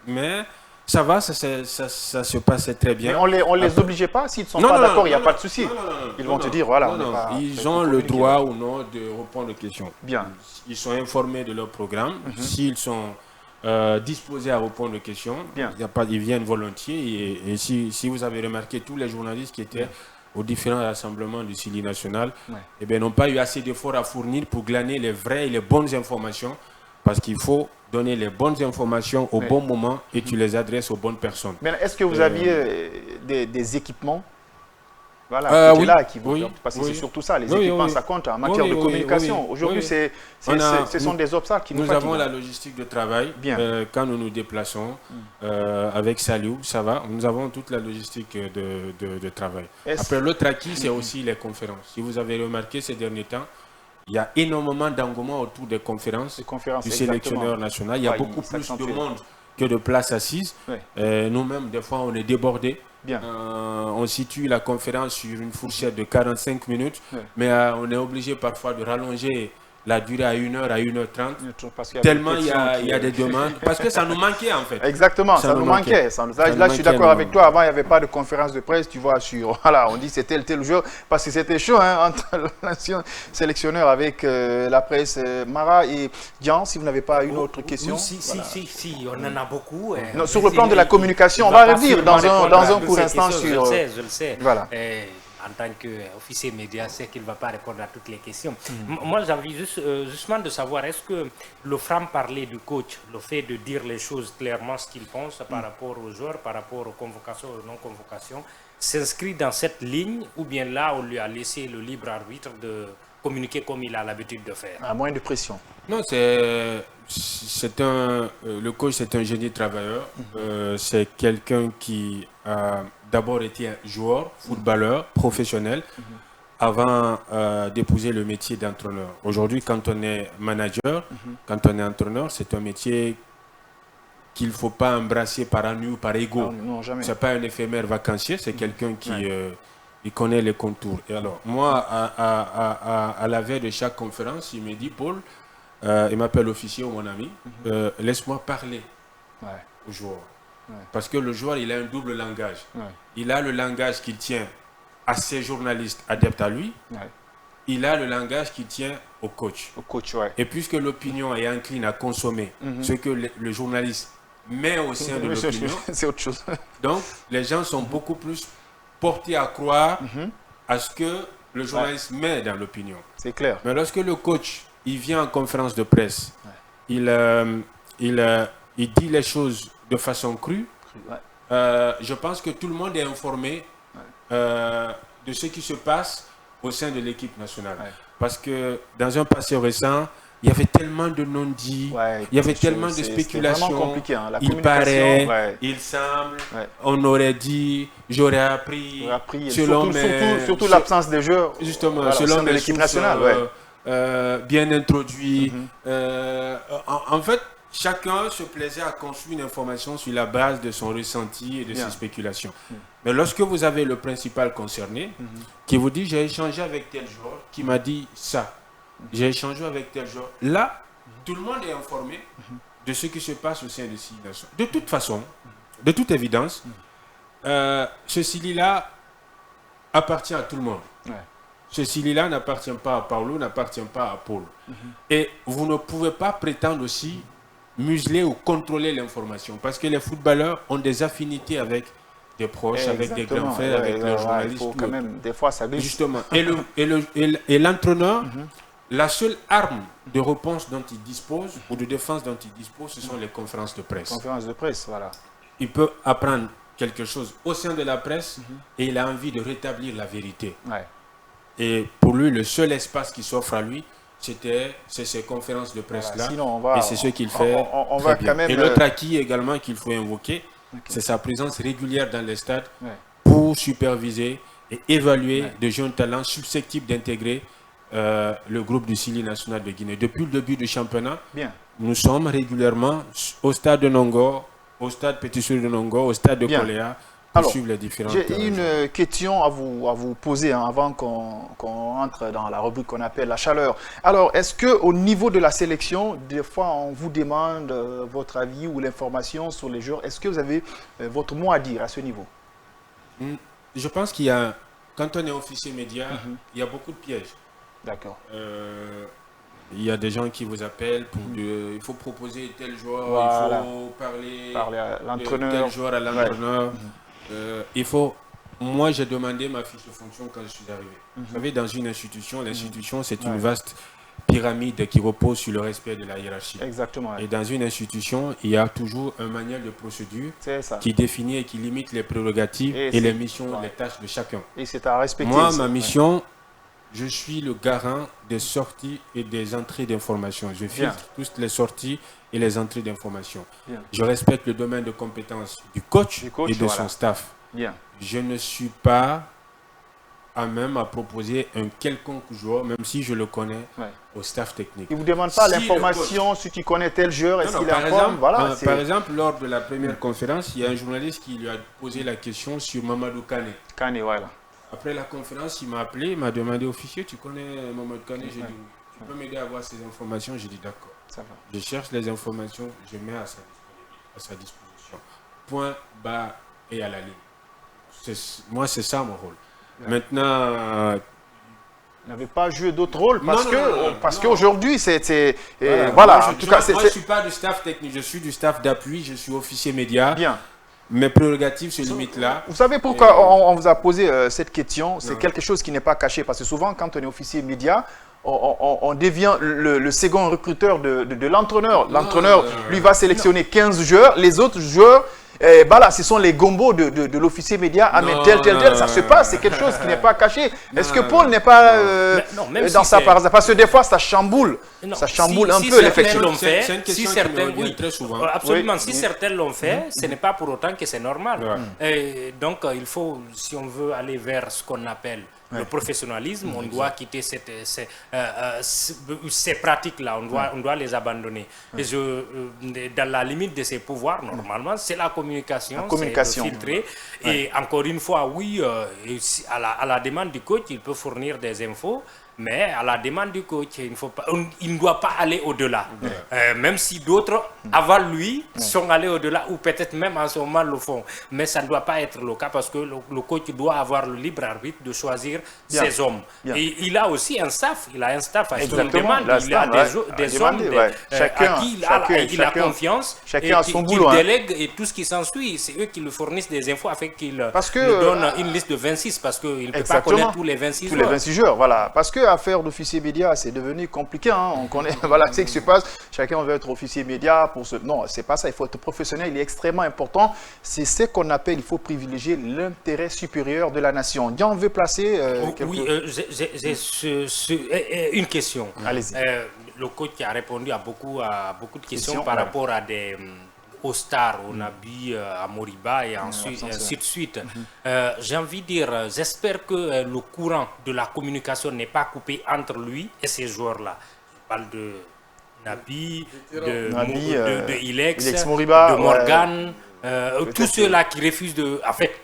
Mais ça va, ça se passait très bien. Mais on les obligeait pas, s'ils ne sont pas d'accord, il n'y a pas de souci. Ils vont te dire, voilà. Ils ont le droit ou non de répondre aux questions. Bien. Ils sont informés de leur programme. S'ils sont disposés à répondre aux questions, ils viennent volontiers. Et si vous avez remarqué, tous les journalistes qui étaient aux différents rassemblements du Syli national n'ont pas eu assez d'efforts à fournir pour glaner les vraies et les bonnes informations, parce qu'il faut donner les bonnes informations au bon moment et tu les adresses aux bonnes personnes. Mais est-ce que vous aviez des équipements parce que c'est surtout ça, les équipements, ça compte en matière de communication. Aujourd'hui, ce sont des obstacles qui nous fatiguent. Nous avons la logistique de travail. Quand nous nous déplaçons avec Saliou, ça va. Nous avons toute la logistique de travail. Après, l'autre acquis, c'est aussi les conférences. Si vous avez remarqué ces derniers temps, il y a énormément d'engouement autour des conférences du sélectionneur national. Il y a beaucoup plus de monde que de places assises. Nous-mêmes, des fois, on est débordés. On situe la conférence sur une fourchette de 45 minutes, mais on est obligé parfois de rallonger la durée à 1h, à 1h30, tellement il y a des demandes, parce que ça nous manquait en fait. Exactement, ça nous manquait. Là, je suis d'accord avec toi, avant il n'y avait pas de conférence de presse, tu vois, on dit c'était tel jour, parce que c'était chaud entre l'ancien sélectionneur avec la presse. Mara et Dian, si vous n'avez pas une autre question. Si, on en a beaucoup. Sur le plan de la communication, on va revenir dans un court instant sur... Je le sais. Voilà. En tant qu'officier média, c'est qu'il ne va pas répondre à toutes les questions. Moi, j'ai envie justement de savoir, est-ce que le franc-parler du coach, le fait de dire les choses clairement, ce qu'il pense par rapport aux joueurs, par rapport aux convocations ou non-convocations, s'inscrit dans cette ligne, ou bien là, on lui a laissé le libre arbitre de communiquer comme il a l'habitude de faire? À moins de pression. Non, le coach, c'est un génie travailleur. C'est quelqu'un qui a d'abord été un joueur, footballeur, professionnel, avant d'épouser le métier d'entraîneur. Aujourd'hui, quand on est manager, quand on est entraîneur, c'est un métier qu'il ne faut pas embrasser par ennui ou par ego. Ce n'est pas un éphémère vacancier, c'est quelqu'un qui il connaît les contours. Et alors, moi, à la veille de chaque conférence, il me dit, Paul, il m'appelle officier ou mon ami, laisse-moi parler au joueur. Parce que le joueur, il a un double langage. Il a le langage qu'il tient à ses journalistes adeptes à lui. il a le langage qui tient au coach. Au coach, ouais. Et puisque l'opinion est incline à consommer ce que le journaliste met au sein de l'opinion, c'est autre chose. donc les gens sont beaucoup plus portés à croire à ce que le journaliste met dans l'opinion. C'est clair. Mais lorsque le coach, il vient en conférence de presse, il dit les choses de façon crue, je pense que tout le monde est informé de ce qui se passe au sein de l'équipe nationale. Parce que dans un passé récent, il y avait tellement de non-dits, il y avait tellement de spéculations. C'est vraiment compliqué, hein. La Il paraît, il semble, on aurait dit, j'aurais appris selon surtout l'absence de jeu justement, selon de l'équipe nationale. Bien introduit. En fait, chacun se plaisait à construire une information sur la base de son ressenti et de ses spéculations. Mais lorsque vous avez le principal concerné qui vous dit j'ai échangé avec tel joueur qui m'a dit ça, j'ai échangé avec tel joueur, là, tout le monde est informé de ce qui se passe au sein de Silly Nations. De toute façon, de toute évidence, ce Silly-là appartient à tout le monde. Ce Silly-là n'appartient pas à Paulo, n'appartient pas à Paul. Et vous ne pouvez pas prétendre aussi museler ou contrôler l'information. Parce que les footballeurs ont des affinités avec des proches, avec des grands frères, avec leurs journalistes. Quand même, des fois, ça glisse. Justement. Et l'entraîneur, la seule arme de réponse dont il dispose, ou de défense dont il dispose, ce sont les conférences de presse. Conférences de presse, voilà. Il peut apprendre quelque chose au sein de la presse et il a envie de rétablir la vérité. Et pour lui, le seul espace qui s'offre à lui, c'est ces conférences de presse-là. Et c'est ce qu'il fait très bien. Et l'autre acquis également qu'il faut invoquer, c'est sa présence régulière dans les stades pour superviser et évaluer de jeunes talents susceptibles d'intégrer le groupe du Silly national de Guinée. Depuis le début du championnat, nous sommes régulièrement au stade de Nongor, au stade Petit Sur de Nongor, au stade de Koléa. Alors, j'ai une question à vous poser avant qu'on entre dans la rubrique qu'on appelle la chaleur. Alors, est-ce qu'au niveau de la sélection, des fois on vous demande votre avis ou l'information sur les joueurs, est-ce que vous avez votre mot à dire à ce niveau? Je pense qu'il y a, quand on est officier média, il y a beaucoup de pièges. D'accord. Il y a des gens qui vous appellent pour il faut proposer tel joueur, il faut parler à l'entraîneur. Tel joueur à l'entraîneur. Moi, j'ai demandé ma fiche de fonction quand je suis arrivé. Vous savez, dans une institution, l'institution, c'est une vaste pyramide qui repose sur le respect de la hiérarchie. Exactement. Et dans une institution, il y a toujours un manuel de procédure qui définit et qui limite les prérogatives et les missions, les tâches de chacun. Et c'est à respecter. Moi, ma mission, je suis le garant des sorties et des entrées d'informations. Je filtre toutes les sorties et les entrées d'informations. Je respecte le domaine de compétences du coach et de son staff. Je ne suis pas à même à proposer un quelconque joueur, même si je le connais, au staff technique. Il ne vous demande pas l'information si tu connais tel joueur, est-ce qu'il est en forme? Par exemple, lors de la première conférence, il y a un journaliste qui lui a posé la question sur Mamadou Kane. Kane, voilà. Après la conférence, il m'a appelé, il m'a demandé, officier, tu connais Mamadou Kane? J'ai dit, tu peux m'aider à avoir ces informations? J'ai dit, d'accord. Je cherche les informations, je mets à sa disposition. Point, bas et à la ligne. Moi, c'est ça mon rôle. Maintenant... Vous n'avez pas joué d'autres rôles parce qu'aujourd'hui, c'est... Voilà. Moi, je ne suis pas du staff technique, je suis du staff d'appui, je suis officier média. Mes prérogatives se limitent là. Vous savez pourquoi on vous a posé cette question? C'est quelque chose qui n'est pas caché. Parce que souvent, quand on est officier média, on devient le second recruteur de l'entraîneur. L'entraîneur, lui, va sélectionner 15 joueurs. Les autres joueurs, ce sont les gombos de l'officier média. Ah, mais tel. Ça se passe. C'est quelque chose qui n'est pas caché. Est-ce que Paul n'est pas dans sa part? Parce que des fois, ça chamboule. Ça chamboule un peu l'effectif. C'est une question qui revient très souvent. Absolument. Si certains l'ont fait, ce n'est pas pour autant que c'est normal. Et donc, il faut, si on veut aller vers ce qu'on appelle le professionnalisme, on doit quitter ces pratiques-là, on doit les abandonner. Et dans la limite de ses pouvoirs, normalement, c'est la communication, c'est de filtrer. Et encore une fois, oui, à la demande du coach, il peut fournir des infos. Mais à la demande du coach, il ne doit pas aller au-delà. Même si d'autres, avant lui, sont allés au-delà ou peut-être même en ce moment le font. Mais ça ne doit pas être le cas parce que le coach doit avoir le libre arbitre de choisir ses hommes. Et il a aussi un staff. Il a un staff à son demande. Il a des hommes à qui il a confiance. Chacun a son qu'il boulot. Délègue et tout ce qui s'ensuit. C'est eux qui lui fournissent des infos afin qu'il lui donne une liste de 26 parce qu'il ne peut pas connaître tous les 26 joueurs. Tous les 26 joueurs, voilà. Parce que affaire d'officier média, c'est devenu compliqué. Hein. On connaît, voilà, ce qui se passe. Chacun veut être officier média pour ce. Non, c'est pas ça. Il faut être professionnel. Il est extrêmement important. C'est ce qu'on appelle. Il faut privilégier l'intérêt supérieur de la nation. Dian veut placer. Oui, j'ai une question. Allez-y. Le coach qui a répondu à beaucoup de questions par rapport à aux stars, au Nabi, à Moriba et ainsi de suite. J'ai envie de dire, j'espère que le courant de la communication n'est pas coupé entre lui et ces joueurs-là. Je parle de Nabi, de Ilex, Moriba, de Morgan. Tous ceux-là qui refusent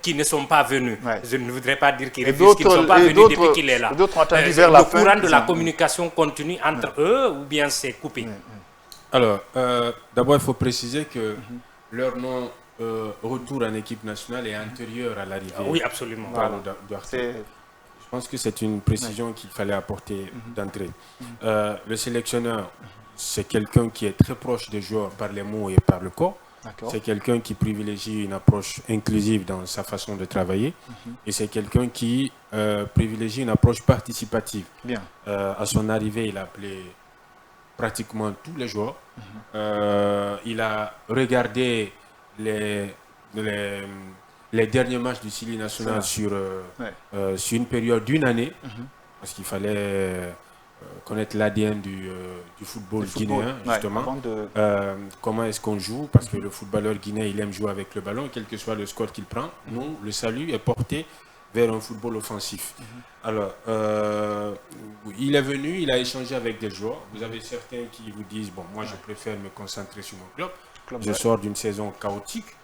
qui ne sont pas venus. Je ne voudrais pas dire qu'ils refusent, qu'ils ne sont pas venus depuis qu'il est là. Le courant de la communication continue entre eux ou bien c'est coupé? Alors, d'abord, il faut préciser que leur nom retour en équipe nationale est antérieur à l'arrivée. Oui, absolument. Je pense que c'est une précision qu'il fallait apporter d'entrée. Le sélectionneur, c'est quelqu'un qui est très proche des joueurs par les mots et par le corps. C'est quelqu'un qui privilégie une approche inclusive dans sa façon de travailler. Et c'est quelqu'un qui privilégie une approche participative. Bien. À son arrivée, il a appelé pratiquement tous les joueurs. Il a regardé les derniers matchs du Sili national sur une période d'une année, parce qu'il fallait connaître l'ADN du football guinéen, justement. Comment est-ce qu'on joue, parce que le footballeur guinéen, il aime jouer avec le ballon, quel que soit le score qu'il prend. Nous, le salut est porté vers un football offensif. Alors, il est venu, il a échangé avec des joueurs. Vous avez certains qui vous disent, bon, moi je préfère me concentrer sur mon club. Je sors d'une saison chaotique,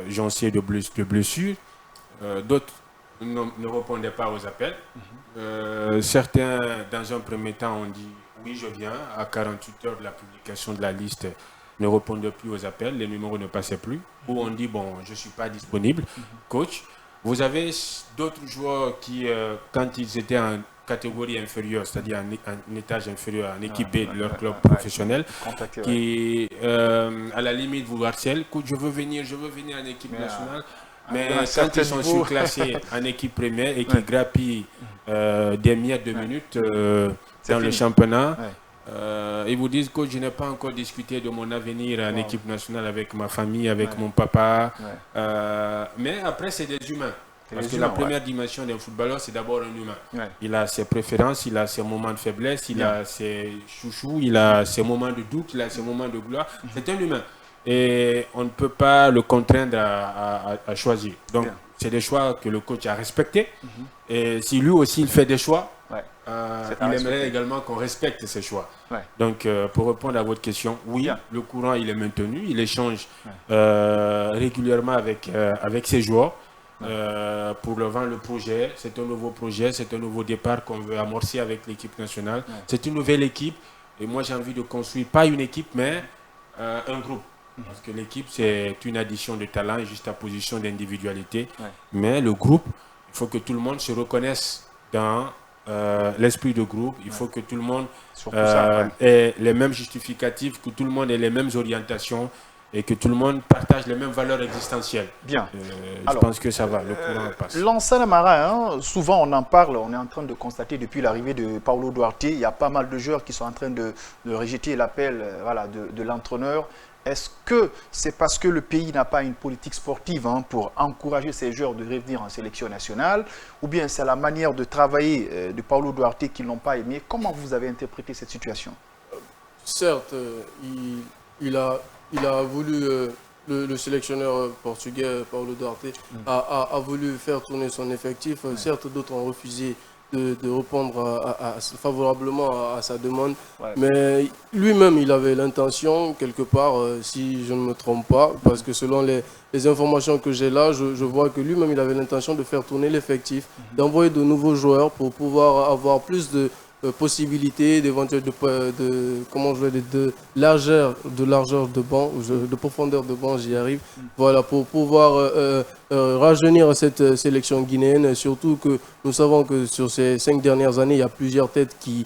j'en sais de blessures. D'autres ne répondaient pas aux appels. Certains, dans un premier temps, ont dit, oui, je viens. À 48 heures de la publication de la liste, ne répondaient plus aux appels, les numéros ne passaient plus. Ou on dit, bon, je ne suis pas disponible, coach. Vous avez d'autres joueurs qui, quand ils étaient en catégorie inférieure, c'est-à-dire un étage inférieur, en équipe B de leur club professionnel, qui, à la limite, vous harcèlent. Coach, je veux venir en équipe nationale. Mais quand ils sont surclassés en équipe première et qui grappillent des miettes de minutes dans le championnat, ils vous disent que je n'ai pas encore discuté de mon avenir en équipe nationale avec ma famille, avec mon papa. Mais après, c'est des humains. Parce que la première dimension d'un footballeur, c'est d'abord un humain. Il a ses préférences, il a ses moments de faiblesse, il a ses chouchous, il a ses moments de doute, il a ses moments de gloire. C'est un humain. Et on ne peut pas le contraindre à choisir. Donc, c'est des choix que le coach a respectés. Et si lui aussi, il fait des choix, il aimerait également qu'on respecte ses choix. Donc, pour répondre à votre question, oui, le courant, il est maintenu. Il échange régulièrement avec ses joueurs pour leur vendre le projet. C'est un nouveau projet, c'est un nouveau départ qu'on veut amorcer avec l'équipe nationale. C'est une nouvelle équipe. Et moi, j'ai envie de construire, pas une équipe, mais un groupe. Parce que l'équipe, c'est une addition de talent et juste à position d'individualité. Mais le groupe, il faut que tout le monde se reconnaisse dans l'esprit de groupe. Il faut que tout le monde ait les mêmes justificatifs, que tout le monde ait les mêmes orientations et que tout le monde partage les mêmes valeurs existentielles. Bien. Je pense que ça va, le courant passe. Lansana Mara, souvent on en parle, on est en train de constater depuis l'arrivée de Paulo Duarte, il y a pas mal de joueurs qui sont en train de rejeter l'appel de l'entraîneur. Est-ce que c'est parce que le pays n'a pas une politique sportive pour encourager ces joueurs de revenir en sélection nationale, ou bien c'est la manière de travailler de Paulo Duarte qu'ils n'ont pas aimé? Comment vous avez interprété cette situation? Certes, il a voulu, le sélectionneur portugais Paulo Duarte a voulu faire tourner son effectif. Certes, d'autres ont refusé de répondre favorablement à sa demande. Ouais. Mais lui-même, il avait l'intention, quelque part, si je ne me trompe pas, parce que selon les informations que j'ai là, je vois que lui-même, il avait l'intention de faire tourner l'effectif, d'envoyer de nouveaux joueurs pour pouvoir avoir plus de possibilités, d'éventuelles de largeur de banc, de profondeur de banc, j'y arrive. Voilà, pour pouvoir rajeunir cette sélection guinéenne, surtout que nous savons que sur ces 5 dernières années, il y a plusieurs têtes qui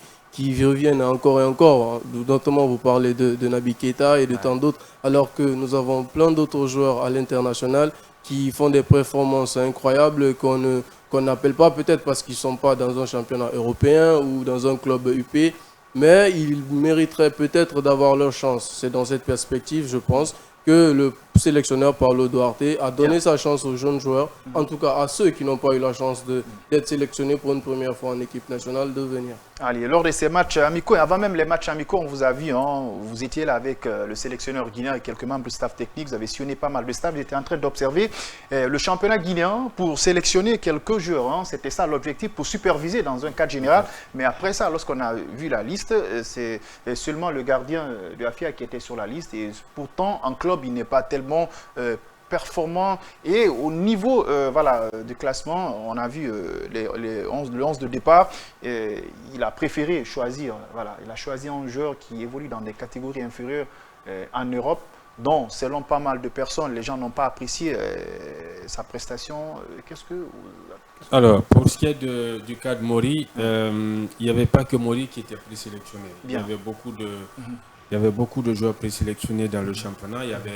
reviennent encore et encore. Notamment, vous parlez de Naby Keita et de tant d'autres, alors que nous avons plein d'autres joueurs à l'international qui font des performances incroyables qu'on n'appelle pas, peut-être parce qu'ils ne sont pas dans un championnat européen ou dans un club UP, mais ils mériteraient peut-être d'avoir leur chance. C'est dans cette perspective, je pense, que le sélectionneur Paulo Duarte a donné sa chance aux jeunes joueurs, en tout cas à ceux qui n'ont pas eu la chance d'être sélectionnés pour une première fois en équipe nationale, de venir. Allez, lors de ces matchs amicaux, avant même les matchs amicaux, on vous a vu, hein, vous étiez là avec le sélectionneur guinéen et quelques membres du staff technique, vous avez sillonné pas mal de staff, j'étais en train d'observer le championnat guinéen pour sélectionner quelques joueurs, hein, c'était ça l'objectif, pour superviser dans un cadre général, mais après ça, lorsqu'on a vu la liste, c'est seulement le gardien de Afia qui était sur la liste, et pourtant en club, il n'est pas tellement performant, et au niveau voilà, du classement, on a vu le 11 de départ, il a préféré choisir, voilà, il a choisi un joueur qui évolue dans des catégories inférieures en Europe, dont selon pas mal de personnes, les gens n'ont pas apprécié sa prestation. Alors, pour ce qui est du cas de Mori, il n'y avait pas que Mori qui était présélectionné. Bien. Il y avait beaucoup de joueurs présélectionnés dans le championnat. Il y avait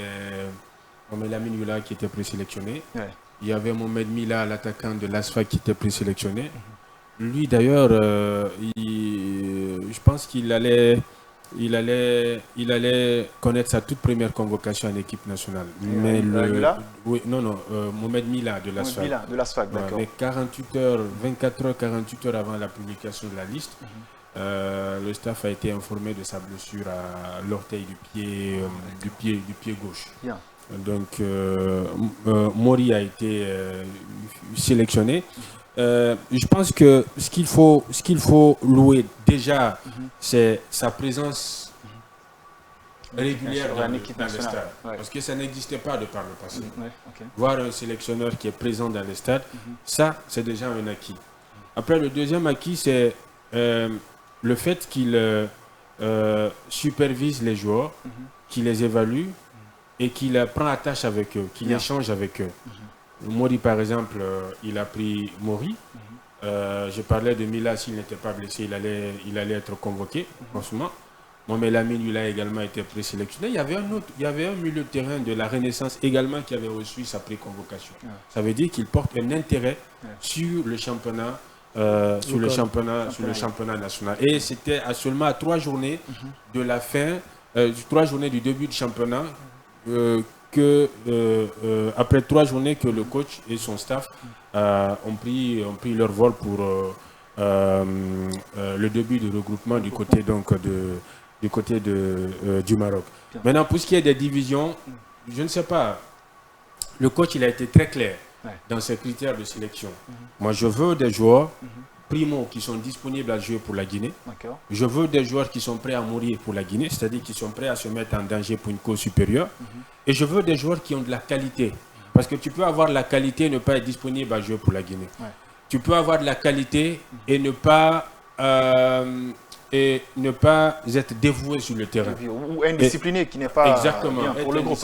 Mohamed Lamine Youla qui était présélectionné. Ouais. Il y avait Mohamed Mila, l'attaquant de l'ASFA, qui était présélectionné. Lui, d'ailleurs, je pense qu'il allait connaître sa toute première convocation en équipe nationale. Mais Mohamed Mila de l'ASFA. Mohamed Mila de l'ASFA, d'accord. Mais 24 heures avant la publication de la liste, le staff a été informé de sa blessure à l'orteil du pied gauche. Bien. Donc, Mori a été sélectionné. Je pense que ce qu'il faut louer déjà, c'est sa présence régulière dans le stade. Ouais. Parce que ça n'existait pas de par le passé. Ouais, okay. Voir un sélectionneur qui est présent dans les stades, ça, c'est déjà un acquis. Après, le deuxième acquis, c'est le fait qu'il supervise les joueurs, qu'il les évalue et qu'il prend attache avec eux, qu'il échange avec eux. Mori, par exemple, il a pris Mori. Je parlais de Mila, s'il n'était pas blessé, il allait être convoqué, forcément. Mohamed Lamine, il a également été présélectionné. Il y avait un milieu de terrain de la Renaissance également qui avait reçu sa préconvocation. Ça veut dire qu'il porte un intérêt sur le championnat. Sur le championnat national. Et c'était seulement à 3 journées de la fin, 3 journées du début du championnat, après 3 journées que le coach et son staff ont pris leur vol pour le début du regroupement du côté du Maroc. Maintenant, pour ce qui est des divisions, je ne sais pas, le coach il a été très clair dans ses critères de sélection. Moi, je veux des joueurs, primo, qui sont disponibles à jouer pour la Guinée. Je veux des joueurs qui sont prêts à mourir pour la Guinée, c'est-à-dire qui sont prêts à se mettre en danger pour une cause supérieure. Et je veux des joueurs qui ont de la qualité. Parce que tu peux avoir de la qualité et ne pas être disponible à jouer pour la Guinée. Tu peux avoir de la qualité et ne pas être dévoué sur le terrain. Ou indiscipliné qui n'est pas bien pour le groupe.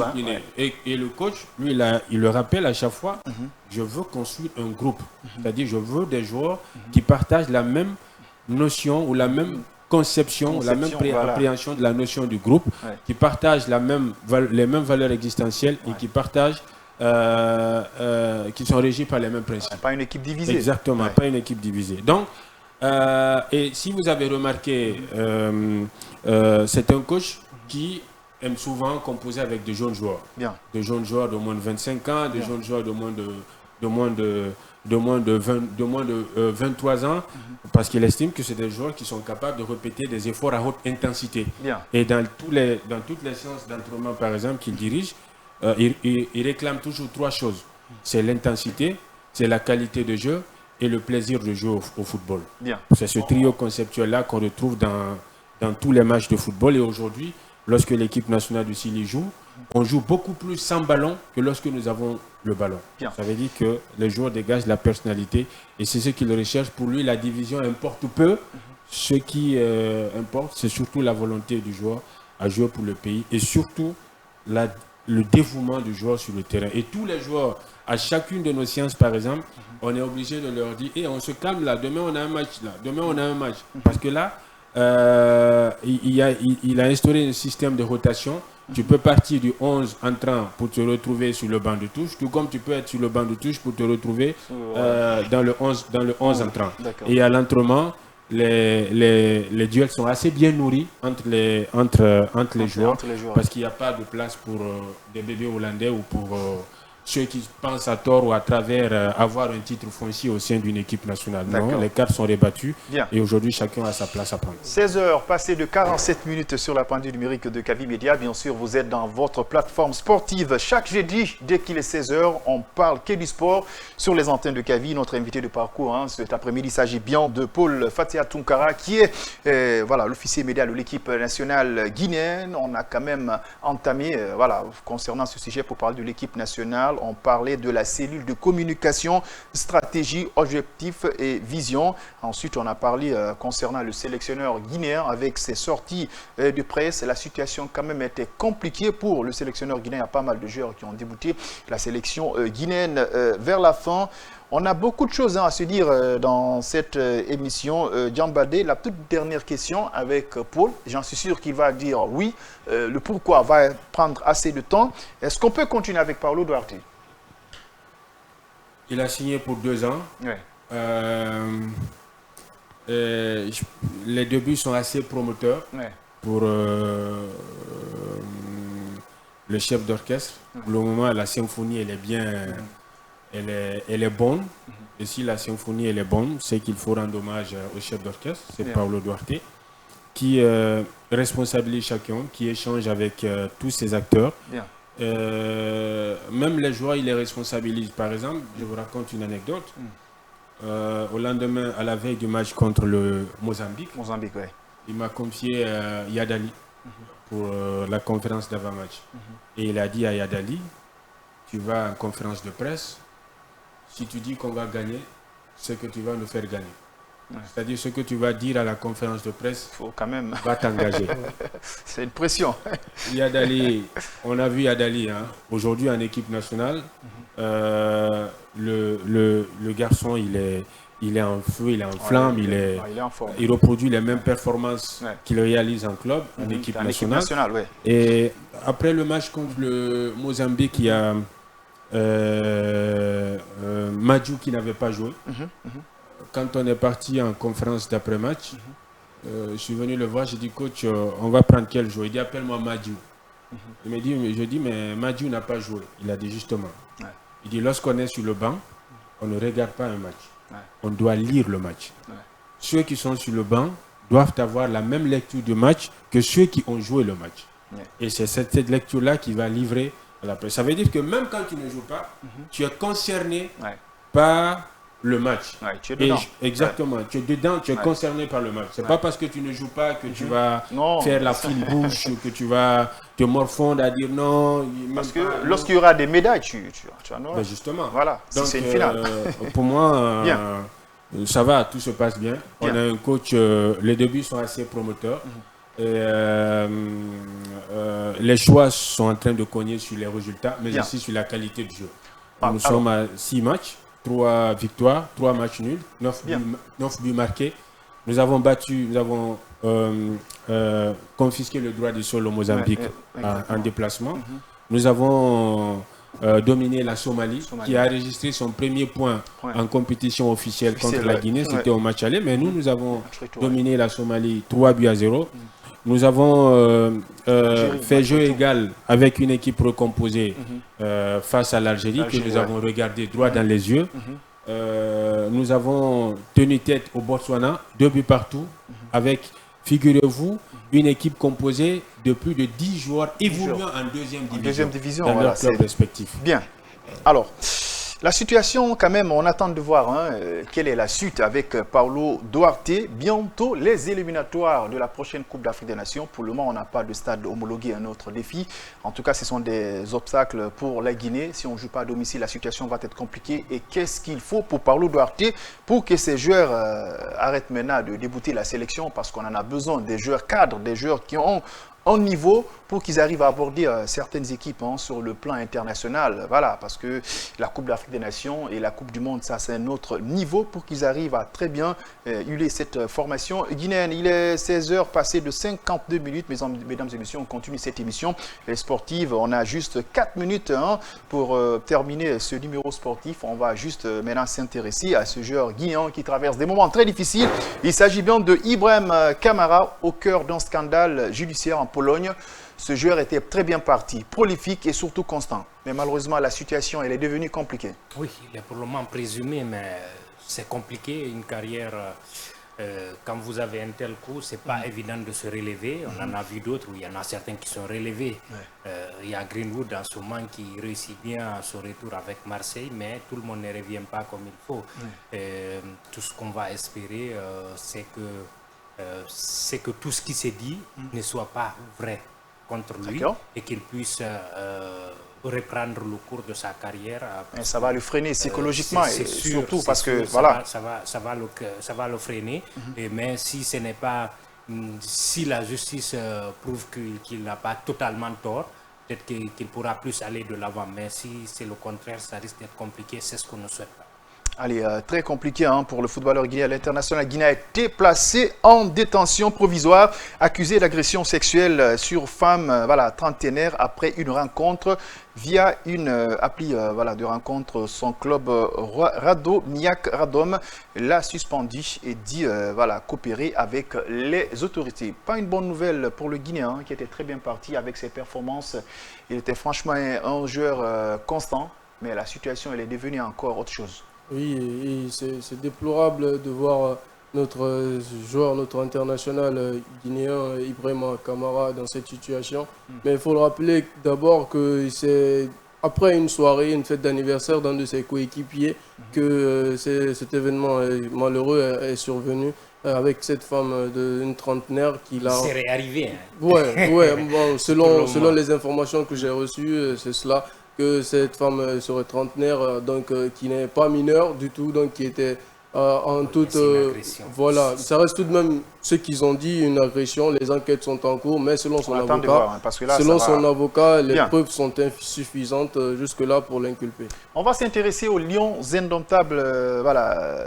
Et le coach, lui, il le rappelle à chaque fois, je veux construire un groupe. C'est-à-dire, je veux des joueurs qui partagent la même notion ou la même conception la même appréhension de la notion du groupe, qui partagent les mêmes valeurs existentielles et qui partagent qui sont régis par les mêmes principes. Pas une équipe divisée. Exactement, pas une équipe divisée. Donc, et si vous avez remarqué, c'est un coach qui aime souvent composer avec de jeunes joueurs. Bien. De jeunes joueurs de moins de 25 ans, de jeunes joueurs de moins de 23 ans, parce qu'il estime que c'est des joueurs qui sont capables de répéter des efforts à haute intensité. Bien. Et dans toutes les séances d'entraînement, par exemple, qu'il dirige, il réclame toujours 3 choses. C'est l'intensité, c'est la qualité de jeu et le plaisir de jouer au football. Bien. C'est ce trio conceptuel-là qu'on retrouve dans tous les matchs de football. Et aujourd'hui, lorsque l'équipe nationale du Chili joue, on joue beaucoup plus sans ballon que lorsque nous avons le ballon. Bien. Ça veut dire que les joueurs dégagent la personnalité et c'est ce qu'ils recherchent. Pour lui, la division importe peu. Ce qui importe, c'est surtout la volonté du joueur à jouer pour le pays et surtout le dévouement du joueur sur le terrain. Et tous les joueurs, à chacune de nos séances, par exemple, on est obligé de leur dire on se calme là, demain on a un match là, demain on a un match. Parce que là, il a instauré un système de rotation. Tu peux partir du 11 entrant pour te retrouver sur le banc de touche, tout comme tu peux être sur le banc de touche pour te retrouver dans le 11 entrant. Et à l'entraînement, les duels sont assez bien nourris entre les joueurs parce qu'il n'y a pas de place pour des bébés hollandais ou pour ceux qui pensent à tort ou à travers avoir un titre foncier au sein d'une équipe nationale. Non, les cartes sont rebattues et aujourd'hui chacun a sa place à prendre. 16h, passé de 47 minutes sur la pendule numérique de Kavi Média. Bien sûr, vous êtes dans votre plateforme sportive. Chaque jeudi, dès qu'il est 16h, on parle que du sport sur les antennes de Kavi. Notre invité de parcours cet après-midi, il s'agit bien de Paul Fatia Tunkara, qui est l'officier média de l'équipe nationale guinéenne. On a quand même entamé, concernant ce sujet, pour parler de l'équipe nationale. On parlait de la cellule de communication, stratégie, objectif et vision. Ensuite, on a parlé concernant le sélectionneur guinéen avec ses sorties de presse. La situation quand même était compliquée pour le sélectionneur guinéen. Il y a pas mal de joueurs qui ont débuté la sélection guinéenne vers la fin. On a beaucoup de choses à se dire dans cette émission. Djambadé, la toute dernière question avec Paul. J'en suis sûr qu'il va dire oui. Le pourquoi va prendre assez de temps. Est-ce qu'on peut continuer avec Paulo Duarte? Il a signé pour 2 ans. Ouais. Les débuts sont assez promoteurs pour le chef d'orchestre. Pour le moment, la symphonie, elle est bien... Elle est bonne, et si la symphonie elle est bonne, c'est qu'il faut rendre hommage au chef d'orchestre, c'est Paulo Duarte, qui responsabilise chacun, qui échange avec tous ses acteurs. Même les joueurs, il les responsabilise. Par exemple, je vous raconte une anecdote. Au lendemain, à la veille du match contre le Mozambique, il m'a confié Yadali pour la conférence d'avant-match. Et il a dit à Yadali, tu vas en conférence de presse, si tu dis qu'on va gagner, c'est que tu vas nous faire gagner. C'est-à-dire ce que tu vas dire à la conférence de presse va t'engager. C'est une pression. Yadali, on a vu Yadali aujourd'hui en équipe nationale. Le garçon, il est en feu, il est en flamme, il reproduit les mêmes performances qu'il réalise en club, en équipe nationale. Et après le match contre le Mozambique, il y a Madjou qui n'avait pas joué. Quand on est parti en conférence d'après-match, je suis venu le voir, j'ai dit coach, on va prendre quel joueur? Il dit appelle-moi Madjou. Il m'a dit, je dis mais Madjou n'a pas joué. Il a dit justement. Il dit lorsqu'on est sur le banc, on ne regarde pas un match. On doit lire le match. Ceux qui sont sur le banc doivent avoir la même lecture du match que ceux qui ont joué le match. Et c'est cette lecture-là qui va livrer à la presse. Ça veut dire que même quand tu ne joues pas, tu es concerné par le match. Tu es dedans. Exactement, tu es dedans, tu es concerné par le match. C'est pas parce que tu ne joues pas que tu vas faire la fine bouche, que tu vas te morfondre à dire non. Parce que lorsqu'il y aura des médailles, tu en auras. Ben justement. Voilà, c'est une finale. Pour moi, ça va, tout se passe bien. On a un coach, les débuts sont assez promoteurs. Et, les choix sont en train de cogner sur les résultats, mais aussi sur la qualité du jeu. Nous sommes à 6 matchs. 3 victoires, 3 matchs nuls, 9 buts marqués. Nous avons confisqué le droit du sol au Mozambique en déplacement. Nous avons dominé la Somalie, qui a enregistré son premier point en compétition officielle contre la Guinée. C'était au match aller, mais nous avons dominé la Somalie 3-0. Nous avons fait jeu égal avec une équipe recomposée face à l'Algérie que nous avons regardé droit dans les yeux. Nous avons tenu tête au Botswana, 2 buts partout, avec, figurez-vous, une équipe composée de plus de 10 joueurs évoluant en deuxième division dans leur club respectif. Bien. Alors, La situation, quand même, on attend de voir quelle est la suite avec Paulo Duarte. Bientôt, les éliminatoires de la prochaine Coupe d'Afrique des Nations. Pour le moment, on n'a pas de stade homologué, un autre défi. En tout cas, ce sont des obstacles pour la Guinée. Si on ne joue pas à domicile, la situation va être compliquée. Et qu'est-ce qu'il faut pour Paulo Duarte pour que ces joueurs arrêtent maintenant de débouter la sélection? Parce qu'on en a besoin des joueurs cadres, des joueurs qui ont un niveau pour qu'ils arrivent à aborder certaines équipes sur le plan international. Voilà, parce que la Coupe d'Afrique des Nations et la Coupe du Monde, ça c'est un autre niveau pour qu'ils arrivent à très bien huiler cette formation guinéenne. Il est 16h passé de 52 minutes, mesdames et messieurs, on continue cette émission sportive. On a juste 4 minutes pour terminer ce numéro sportif. On va juste maintenant s'intéresser à ce joueur guinéen qui traverse des moments très difficiles. Il s'agit bien de Ibrahim Kamara, au cœur d'un scandale judiciaire en Pologne. Ce joueur était très bien parti, prolifique et surtout constant. Mais malheureusement, la situation elle est devenue compliquée. Oui, il est pour le moment présumé, mais c'est compliqué. Une carrière, quand vous avez un tel coup, ce n'est pas évident de se relever. On en a vu d'autres où il y en a certains qui sont relevés. Il y a Greenwood en ce moment qui réussit bien son retour avec Marseille, mais tout le monde ne revient pas comme il faut. Tout ce qu'on va espérer, c'est que tout ce qui s'est dit ne soit pas vrai contre lui et qu'il puisse reprendre le cours de sa carrière. Et ça va le freiner psychologiquement et sûr, surtout parce que voilà. Ça va le freiner, mais si ce n'est pas, si la justice prouve qu'il n'a pas totalement tort, peut-être qu'il pourra plus aller de l'avant, mais si c'est le contraire, ça risque d'être compliqué, c'est ce qu'on ne souhaite pas. Allez, très compliqué pour le footballeur guinéen. L'international guinéen a été placé en détention provisoire, accusé d'agression sexuelle sur femme trentenaire après une rencontre via une appli de rencontre. Son club Radomiak Radom l'a suspendu et dit coopérer avec les autorités. Pas une bonne nouvelle pour le Guinéen qui était très bien parti avec ses performances. Il était franchement un joueur constant, mais la situation elle est devenue encore autre chose. Oui, et c'est déplorable de voir notre joueur, notre international guinéen, Ibrahim Kamara, dans cette situation. Mais il faut le rappeler d'abord que c'est après une soirée, une fête d'anniversaire d'un de ses coéquipiers que cet événement malheureux est survenu avec cette femme d'une trentenaire qui l'a... C'est réarrivé. Bon, selon les informations que j'ai reçues, c'est cela. Que cette femme serait trentenaire, donc qui n'est pas mineure du tout, donc qui était en toute... voilà, ça reste tout de même ce qu'ils ont dit, une agression. Les enquêtes sont en cours, mais selon son avocat, les preuves sont insuffisantes jusque-là pour l'inculper. On va s'intéresser aux Lions indomptables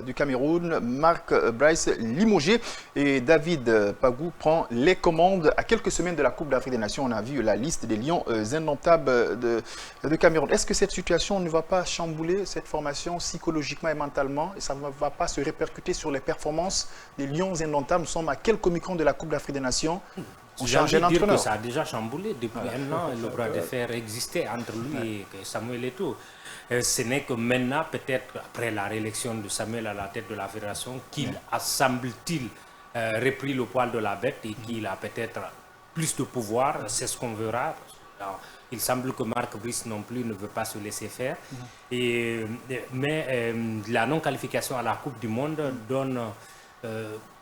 du Cameroun. Marc Bryce limogé et David Pagou prend les commandes. À quelques semaines de la Coupe d'Afrique des Nations, on a vu la liste des Lions indomptables de Cameroun. Est-ce que cette situation ne va pas chambouler cette formation psychologiquement et mentalement et ça ne va pas se répercuter sur les performances des Lions indomptables? Nous sommes à quelques microns de la Coupe d'Afrique des Nations. On change d'entraîneur. Ça a déjà chamboulé depuis un an. Le bras de fer existait entre lui et Samuel Eto'o. Ce n'est que maintenant, peut-être après la réélection de Samuel à la tête de la fédération, qu'il a, semble-t-il, repris le poil de la bête et qu'il a peut-être plus de pouvoir. C'est ce qu'on verra. Alors, il semble que Marc Brice non plus ne veut pas se laisser faire. Mais la non-qualification à la Coupe du Monde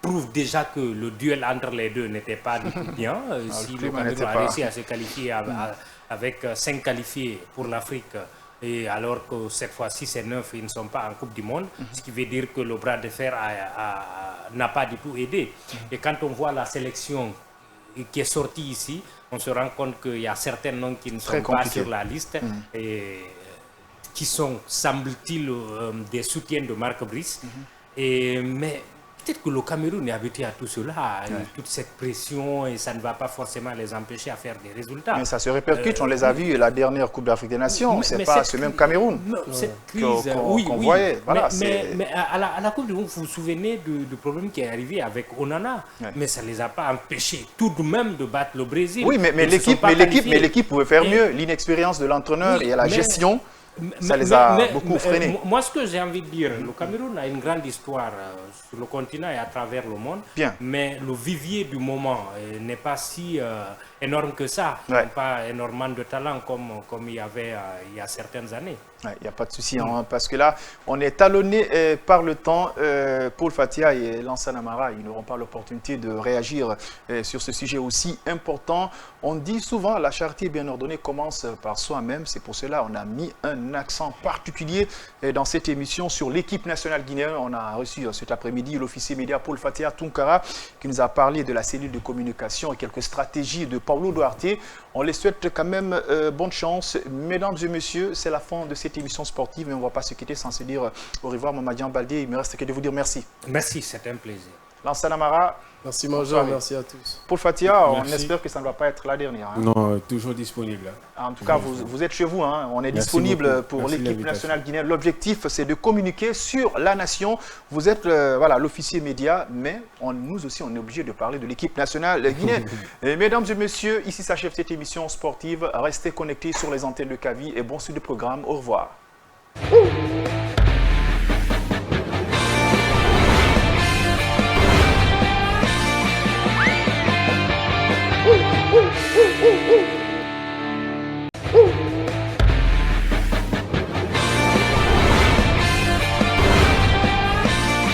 prouve déjà que le duel entre les deux n'était pas du tout bien. Si le Cameroun a réussi à se qualifier avec 5 qualifiés pour l'Afrique, et alors que cette fois-ci c'est 9, ils ne sont pas en Coupe du Monde, ce qui veut dire que le bras de fer n'a pas du tout aidé. Et quand on voit la sélection qui est sortie ici, on se rend compte qu'il y a certains noms qui ne sont pas sur la liste et qui sont, semble-t-il, des soutiens de Marc Brice. Mais peut-être que le Cameroun est habitué à tout cela, toute cette pression, et ça ne va pas forcément les empêcher à faire des résultats. Mais ça se répercute, on les a vus la dernière Coupe d'Afrique des Nations, c'est pas ce même Cameroun cette crise qu'on voyait. Voilà, mais à la Coupe du Monde, vous vous souvenez du problème qui est arrivé avec Onana, mais ça ne les a pas empêchés tout de même de battre le Brésil. Oui, mais l'équipe pouvait faire mieux. L'inexpérience de l'entraîneur et la gestion, ça les a beaucoup freinés. Moi, ce que j'ai envie de dire, le Cameroun a une grande histoire sur le continent et à travers le monde, mais le vivier du moment n'est pas si énormes que ça, Ouais. pas énormément de talent comme il y avait il y a certaines années. Il n'y a pas de souci, hein, parce que là, on est talonné par le temps. Paul Fatia et Lansana Mara, ils n'auront pas l'opportunité de réagir sur ce sujet aussi important. On dit souvent, la charité bien ordonnée commence par soi-même. C'est pour cela qu'on a mis un accent particulier dans cette émission sur l'équipe nationale guinéenne. On a reçu cet après-midi l'officier média Paul Fatia Tunkara qui nous a parlé de la cellule de communication et quelques stratégies de Paulo Duarte. On les souhaite quand même bonne chance. Mesdames et messieurs, c'est la fin de cette émission sportive, mais on ne va pas se quitter sans se dire au revoir. Mamadian Baldé, il me reste que de vous dire merci. Merci, c'était un plaisir. Lansana Mara. Merci Major, merci à tous. Paul Fatia, on Merci. espère que ça ne va pas être la dernière. Hein. Non, toujours disponible. En tout cas, vous êtes chez vous. Hein. On est Merci disponible beaucoup. pour Merci de l'équipe l'invitation. nationale guinéenne. L'objectif, c'est de communiquer sur la nation. Vous êtes voilà, l'officier média, mais nous aussi, on est obligé de parler de l'équipe nationale guinéenne. Et mesdames et messieurs, ici s'achève cette émission sportive. Restez connectés sur les antennes de Kavi et bon suite de programme. Au revoir.